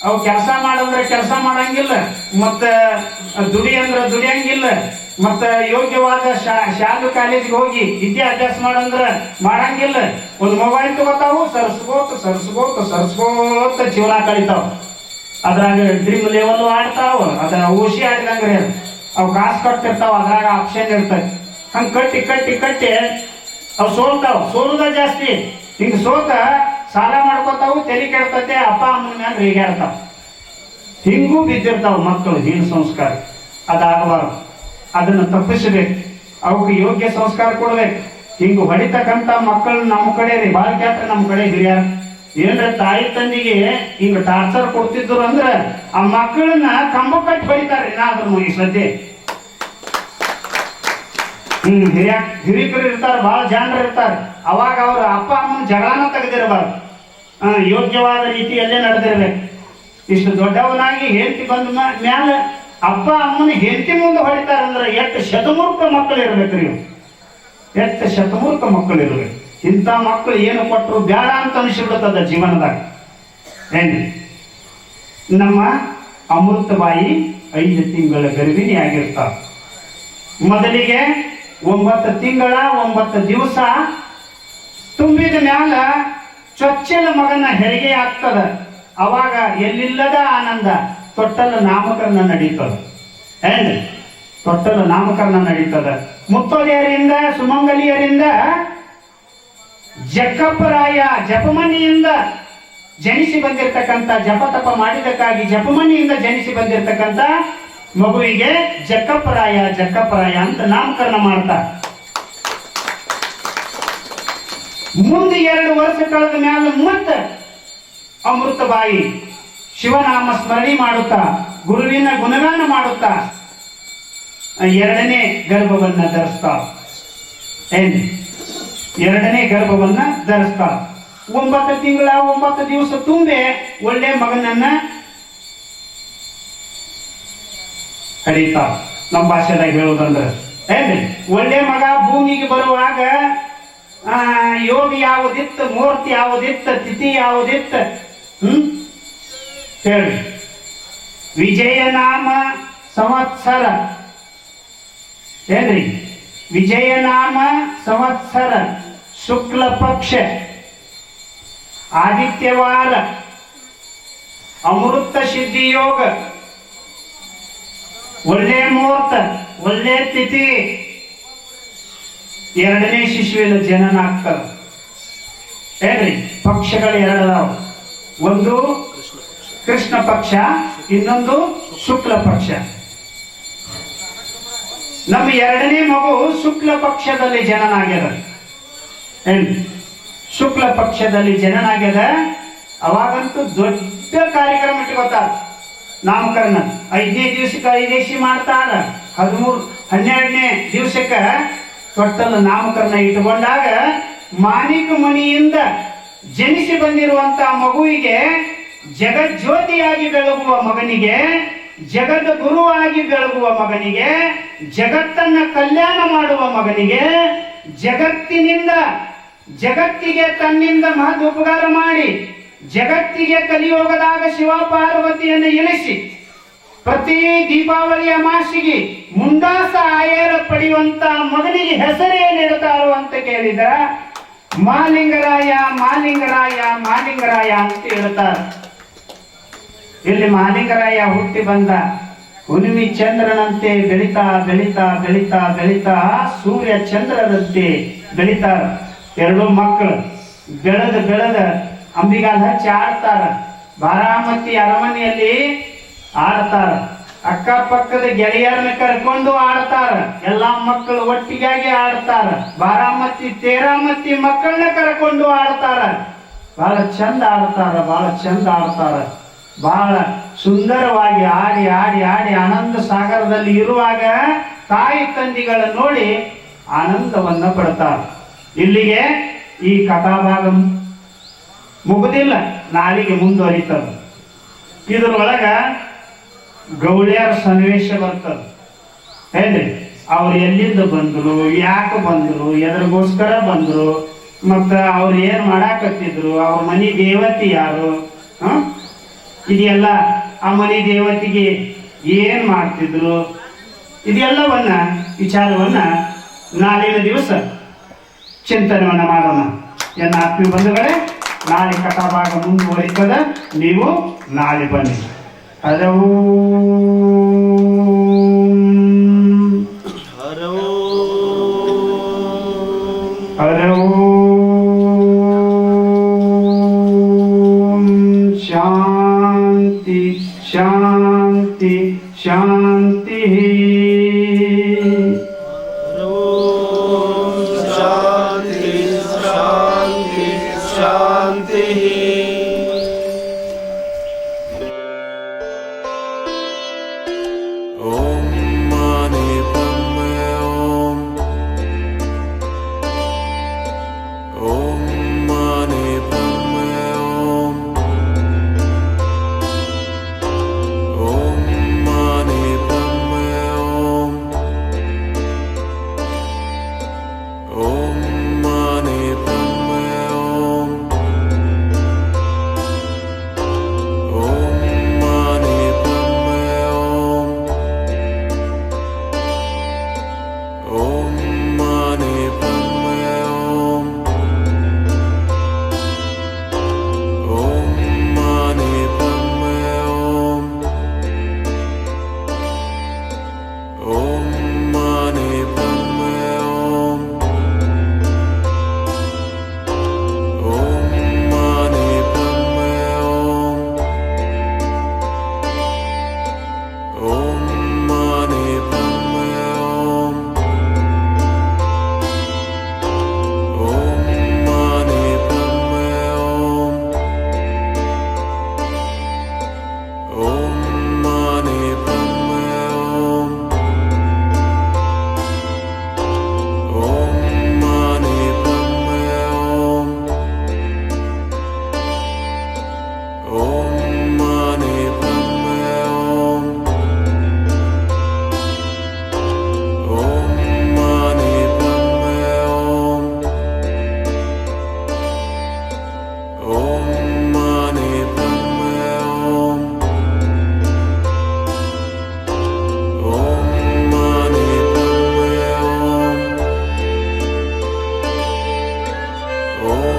ಅವು ಕೆಲಸ ಮಾಡಂದ್ರೆ ಕೆಲಸ ಮಾಡಂಗಿಲ್ಲ, ಮತ್ತೆ ದುಡಿ ಅಂದ್ರೆ ದುಡಿಯಂಗಿಲ್ಲ, ಮತ್ತೆ ಯೋಗ್ಯವಾದ ಶಾಲೆ ಕಾಲೇಜಿಗೆ ಹೋಗಿ ವಿದ್ಯಾಭ್ಯಾಸ ಮಾಡಂದ್ರ ಮಾಡಂಗಿಲ್ಲ. ಒಂದು ಮೊಬೈಲ್ ತಗೋತಾವು, ಸರ್ಸ್ಕೋತ ಜೀವನ ಕಳಿತಾವ. ಅದ್ರಾಗ ಡ್ರೀಮ್ ಲೆವೆಲ್ ಆಡ್ತಾವ, ಅದ್ರ ಓಶಿ ಆಡಿದಂಗ್ರಿ. ಅವು ಕಾಸು ಕಟ್ಟಿರ್ತಾವ, ಅದ್ರಾಗ ಆಪ್ಷನ್ ಇರ್ತದೆ. ಹಂಗೆ ಕಟ್ಟಿ ಅವು ಸೋಲುದ ಜಾಸ್ತಿ. ಹಿಂಗೆ ಸೋತ ಸಾಲ ಮಾಡ್ಕೋತಾವು, ತಲೆ ಕೆಡ್ತತೆ, ಅಪ್ಪ ಅಮ್ಮನ ಮ್ಯಾಲ ರೇಗಾಡ್ತಾವ. ಹಿಂಗೂ ಬಿದ್ದಿರ್ತಾವ ಮಕ್ಕಳು ಹೀನ ಸಂಸ್ಕಾರ. ಅದಾಗಬಾರ್ದು. ಅದನ್ನು ತಪ್ಪಿಸಬೇಕು. ಅವಕ್ಕೆ ಯೋಗ್ಯ ಸಂಸ್ಕಾರ ಕೊಡ್ಬೇಕು. ಹಿಂಗ ಹೊಡಿತಕ್ಕಂಥ ಮಕ್ಕಳು ನಮ್ಮ ಕಡೆ ರೀ ಭಾಳ ಕೆಟ್ಟ. ನಮ್ಮ ಕಡೆ ಹಿರಿಯರು ಏನ್ರ ತಾಯಿ ತಂದಿಗೆ ಹಿಂಗ ಟಾರ್ಚರ್ ಕೊಡ್ತಿದ್ರು ಅಂದ್ರೆ ಆ ಮಕ್ಕಳನ್ನ ಕಂಬ ಕಟ್ಟಿ ಹೊಡಿತಾರ್ರಿ. ಏನಾದ್ರು ಈ ಸದ್ಯ ಹಿರಿಕರು ಇರ್ತಾರೆ, ಬಹಳ ಜನರು ಇರ್ತಾರೆ. ಅವಾಗ ಅವ್ರ ಅಪ್ಪ ಅಮ್ಮನ ಜಗಳನ ತೆಗೆದಿರಬಾರ್ದು. ಯೋಗ್ಯವಾದ ರೀತಿಯಲ್ಲೇ ನಡೆದಿರ್ಬೇಕು. ಇಷ್ಟು ದೊಡ್ಡವನಾಗಿ ಹೆಂಡತಿ ಬಂದ ಮ್ಯಾಲ ಅಪ್ಪ ಅಮ್ಮನ ಹೆಂಡತಿ ಮುಂದೆ ಹೊಡಿತಾರಂದ್ರೆ ಎಷ್ಟು ಶತಮೂರ್ಖ ಮಕ್ಕಳು ಇರ್ಬೇಕ್ರಿ ಇವು. ಎಷ್ಟು ಶತಮೂರ್ಖ ಮಕ್ಕಳು ಇರ್ಬೇಕು. ಇಂಥ ಮಕ್ಕಳು ಏನು ಕೊಟ್ಟರು ಬೇಡ ಅಂತ ಅನಿಸ್ಬಿಡುತ್ತದ ಜೀವನದಾಗ. ಏನ್ರಿ, ನಮ್ಮ ಅಮೃತಬಾಯಿ 5 ತಿಂಗಳ ಗರ್ಭಿಣಿ ಆಗಿರ್ತಾವ. ಮೊದಲಿಗೆ 9 ತಿಂಗಳ 9 ದಿವಸ ತುಂಬಿದ ಮ್ಯಾಲ ಚೊಚ್ಚಲ ಮಗನ ಹೆರಿಗೆ ಆಗ್ತದ. ಅವಾಗ ಎಲ್ಲಿಲ್ಲದ ಆನಂದ. ತೊಟ್ಟಲ ನಾಮಕರಣ ನಡೀತದ. ಏನ್ರಿ, ತೊಟ್ಟಲ ನಾಮಕರಣ ನಡೀತದ. ಮುತ್ತೋದಿಯರಿಂದ ಸುಮಂಗಲಿಯರಿಂದ ಜಕ್ಕಪ್ಪರಾಯ ಜಪಮನಿಯಿಂದ ಜನಿಸಿ ಬಂದಿರತಕ್ಕಂಥ, ಜಪತಪ ಮಾಡಿದಕ್ಕಾಗಿ ಜಪಮನಿಯಿಂದ ಜನಿಸಿ ಬಂದಿರತಕ್ಕಂಥ ಮಗುವಿಗೆ ಜಕ್ಕಪ್ಪರಾಯ ಜಕ್ಕಪ್ಪರಾಯ ಅಂತ ನಾಮಕರಣ ಮಾಡ್ತಾರೆ. ಮುಂದೆ 2 ವರ್ಷ ಕಳೆದ ಮ್ಯಾಲ ಮತ್ತೆ ಅಮೃತಬಾಯಿ ಶಿವನಾಮ ಸ್ಮರಣೆ ಮಾಡುತ್ತಾ, ಗುರುವಿನ ಗುಣಗಾನ ಮಾಡುತ್ತಾ 2ನೇ ಗರ್ಭವನ್ನ ಧರಿಸ್ತಾಳ. ಏನ್ 2ನೇ ಗರ್ಭವನ್ನ ಧರಿಸ್ತಾಳ. 9 ತಿಂಗಳ 9 ದಿವಸ ತುಂಬೆ ಒಳ್ಳೆ ಮಗನನ್ನ ಹಡಿತಾಳ. ನಮ್ಮ ಭಾಷೆದಾಗ ಹೇಳುವುದಂದ್ರೆ ಏನ್ರಿ, ಒಳ್ಳೆ ಮಗ ಭೂಮಿಗೆ ಬರುವಾಗ ಯೋಗ ಯಾವುದಿತ್ತು, ಮೂರ್ತಿ ಯಾವುದಿತ್ತು, ತಿಥಿ ಯಾವುದಿತ್ತು ಹೇಳಿ. ವಿಜಯನಾಮ ಸಂವತ್ಸರ. ಏನ್ರಿ, ವಿಜಯನಾಮ ಸಂವತ್ಸರ ಶುಕ್ಲ ಪಕ್ಷ ಆದಿತ್ಯವಾರ ಅಮೃತ ಸಿದ್ಧಿ ಯೋಗ. ಒಳ್ಳೆ ಮುಹೂರ್ತ, ಒಳ್ಳೆ ತಿಥಿ. 2ನೇ ಶಿಶುವಿನ ಜನನ ಆಗ್ತದೆ. ಏನ್ರಿ, ಪಕ್ಷಗಳು 2 ಅದಾವ. ಒಂದು ಕೃಷ್ಣ ಪಕ್ಷ, ಇನ್ನೊಂದು ಶುಕ್ಲ ಪಕ್ಷ. ನಮ್ಮ 2ನೇ ಮಗು ಶುಕ್ಲ ಪಕ್ಷದಲ್ಲಿ ಜನನ ಆಗ್ಯದ. ಶುಕ್ಲ ಪಕ್ಷದಲ್ಲಿ ಜನನ ಆಗ್ಯದ. ಅವಾಗಂತೂ ದೊಡ್ಡ ಕಾರ್ಯಕ್ರಮ ಇಟ್ಕೋತಾರ. ನಾಮಕರಣ 5ನೇ ದಿವಸಕ್ಕೆ ಐದೇಶಿ ಮಾಡ್ತಾರ. 12ನೇ ದಿವಸಕ್ಕೆ ತೊಟ್ಟಲ ನಾಮಕರಣ ಇಟ್ಟುಕೊಂಡಾಗ ಮಾನಿಕ ಮಣಿಯಿಂದ ಜನಿಸಿ ಬಂದಿರುವಂತಹ ಮಗುವಿಗೆ ಜಗಜ್ಯೋತಿಯಾಗಿ ಬೆಳಗುವ ಮಗನಿಗೆ, ಜಗದ ಗುರುವಾಗಿ ಬೆಳಗುವ ಮಗನಿಗೆ, ಜಗತ್ತನ್ನ ಕಲ್ಯಾಣ ಮಾಡುವ ಮಗನಿಗೆ, ಜಗತ್ತಿನಿಂದ ಜಗತ್ತಿಗೆ ತನ್ನಿಂದ ಮಹದ್ ಉಪಕಾರ ಮಾಡಿ ಜಗತ್ತಿಗೆ ಕಲಿಯೋಗದಾಗ ಶಿವ ಪಾರ್ವತಿಯನ್ನು ಇಳಿಸಿ ಪ್ರತಿ ದೀಪಾವಳಿ ಅಮಾಸಿಗೆ ಮುಂಡಾಸ ಆಯರ ಪಡೆಯುವಂತ ಮಗನಿಗೆ ಹೆಸರೇನಿಡ್ತಾರೋ ಅಂತ ಕೇಳಿದ ಮಾಲಿಂಗರಾಯ ಮಾಲಿಂಗರಾಯ ಮಾಲಿಂಗರಾಯ ಅಂತ ಹೇಳ್ತಾರೆ. ಇಲ್ಲಿ ಮಾಲಿಂಗರಾಯ ಹುಟ್ಟಿ ಬಂದ. ಹುಣ್ಣಿಮೆ ಚಂದ್ರನಂತೆ ಬೆಳಿತಾ ಬೆಳಿತಾ ಬೆಳಿತಾ ಬೆಳಿತಾ ಸೂರ್ಯ ಚಂದ್ರರಂತೆ ಬೆಳಿತಾರ. 2 ಮಕ್ಕಳು ಬೆಳೆದ ಅಂಬಿಗಾಲ್ ಹಚ್ಚಿ ಆಡ್ತಾರ. ಬಾರಾಮತಿ ಅರಮನೆಯಲ್ಲಿ ಆಡ್ತಾರ. ಅಕ್ಕಪಕ್ಕದ ಗೆಳೆಯರನ್ನ ಕರ್ಕೊಂಡು ಆಡ್ತಾರ. ಎಲ್ಲಾ ಮಕ್ಕಳು ಒಟ್ಟಿಗಾಗಿ ಆಡ್ತಾರ. ಬಾರಾಮತಿ ತೇರಾಮತಿ ಮಕ್ಕಳನ್ನ ಕರ್ಕೊಂಡು ಆಡ್ತಾರ. ಬಹಳ ಚಂದ ಆಡ್ತಾರ, ಬಹಳ ಚಂದ ಆಡ್ತಾರ. ಬಹಳ ಸುಂದರವಾಗಿ ಆಡಿ ಆಡಿ ಆಡಿ ಆನಂದ ಸಾಗರದಲ್ಲಿ ಇರುವಾಗ ತಾಯಿ ತಂದಿಗಳ ನೋಡಿ ಆನಂದವನ್ನ ಪಡ್ತಾರ. ಇಲ್ಲಿಗೆ ಈ ಕಥಾಭಾಗ ಮುಗುದಿಲ್ಲ, ನಾಳೆಗೆ ಮುಂದುವರಿತದ. ಇದ್ರೊಳಗ ಗೌಳ್ಯಾರ ಸನ್ನಿವೇಶ ಬರ್ತದ. ಹೇಳಿ, ಅವ್ರು ಎಲ್ಲಿಂದ ಬಂದ್ರು, ಯಾಕೆ ಬಂದ್ರು, ಎದರಿಗೋಸ್ಕರ ಬಂದ್ರು, ಮತ್ತ ಅವ್ರು ಏನ್ ಮಾಡಾಕತ್ತಿದ್ರು, ಅವ್ರ ಮನಿ ದೇವತೆ ಯಾರು, ಇದೆಲ್ಲ ಆ ಮನಿ ದೇವತೆಗೆ ಏನ್ ಮಾಡ್ತಿದ್ರು, ಇದೆಲ್ಲವನ್ನ ವಿಚಾರವನ್ನ ನಾಳಿನ ದಿವಸ ಚಿಂತನೆಯನ್ನ ಮಾಡೋಣ. ಎನ್ನ ಆತ್ಮೀಯ ಬಂಧುಗಳೇ, ನಾಳೆ ಕಥಾಭಾಗ ಮುಂದುವರಿತದ. ನೀವು ನಾಳೆ ಬನ್ನಿ. ಹರೌ ಹರೌ ಶಾಂತಿ ಶಾಂತಿ. ಶಾಂತಿ ಶಾಂತಿ. ಶಾಂತಿ ಶಾಂತಿ ಶಾಂತಿ. ಓಂ ಮಾನಿ ಪದ್ಮೆ ಓಂ. ಓಂ ಮಾನಿ ಪದ್ಮೆ ಓಂ. ಓಂ ಮಾನಿ ಪದ್ಮೆ ಓಂ. ಓಂ ಮಾನಿ ಪದ್ಮೆ ಓಂ. ಓಂ ಮಾನಿ ಪದ್ಮೆ ಓಂ. ಓಂ ಮಾನಿ ಪದ್ಮೆ ಓಂ. ಓಂ ಮಾನಿ ಪದ್ಮೆ ಓಂ. ಓಂ ಮಾನಿ ಪದ್ಮೆ ಓಂ. ಓಂ ಮಾನಿ ಪದ್ಮೆ ಓಂ. ಓಂ ಮಾನಿ ಪದ್ಮೆ ಓಂ. ಓಂ ಮಾನಿ ಪದ್ಮೆ ಓಂ. ಓಂ ಮಾನಿ ಪದ್ಮೆ ಓಂ. ಓಂ ಮಾನಿ ಪದ್ಮೆ ಓಂ. ಓಂ ಮಾನಿ ಪದ್ಮೆ ಓಂ. ಓಂ ಮಾನಿ ಪದ್ಮೆ ಓಂ. ಓಂ ಮಾನಿ ಪದ್ಮೆ ಓಂ. ಓಂ ಮಾನಿ ಪದ್ಮೆ ಓಂ. ಓಂ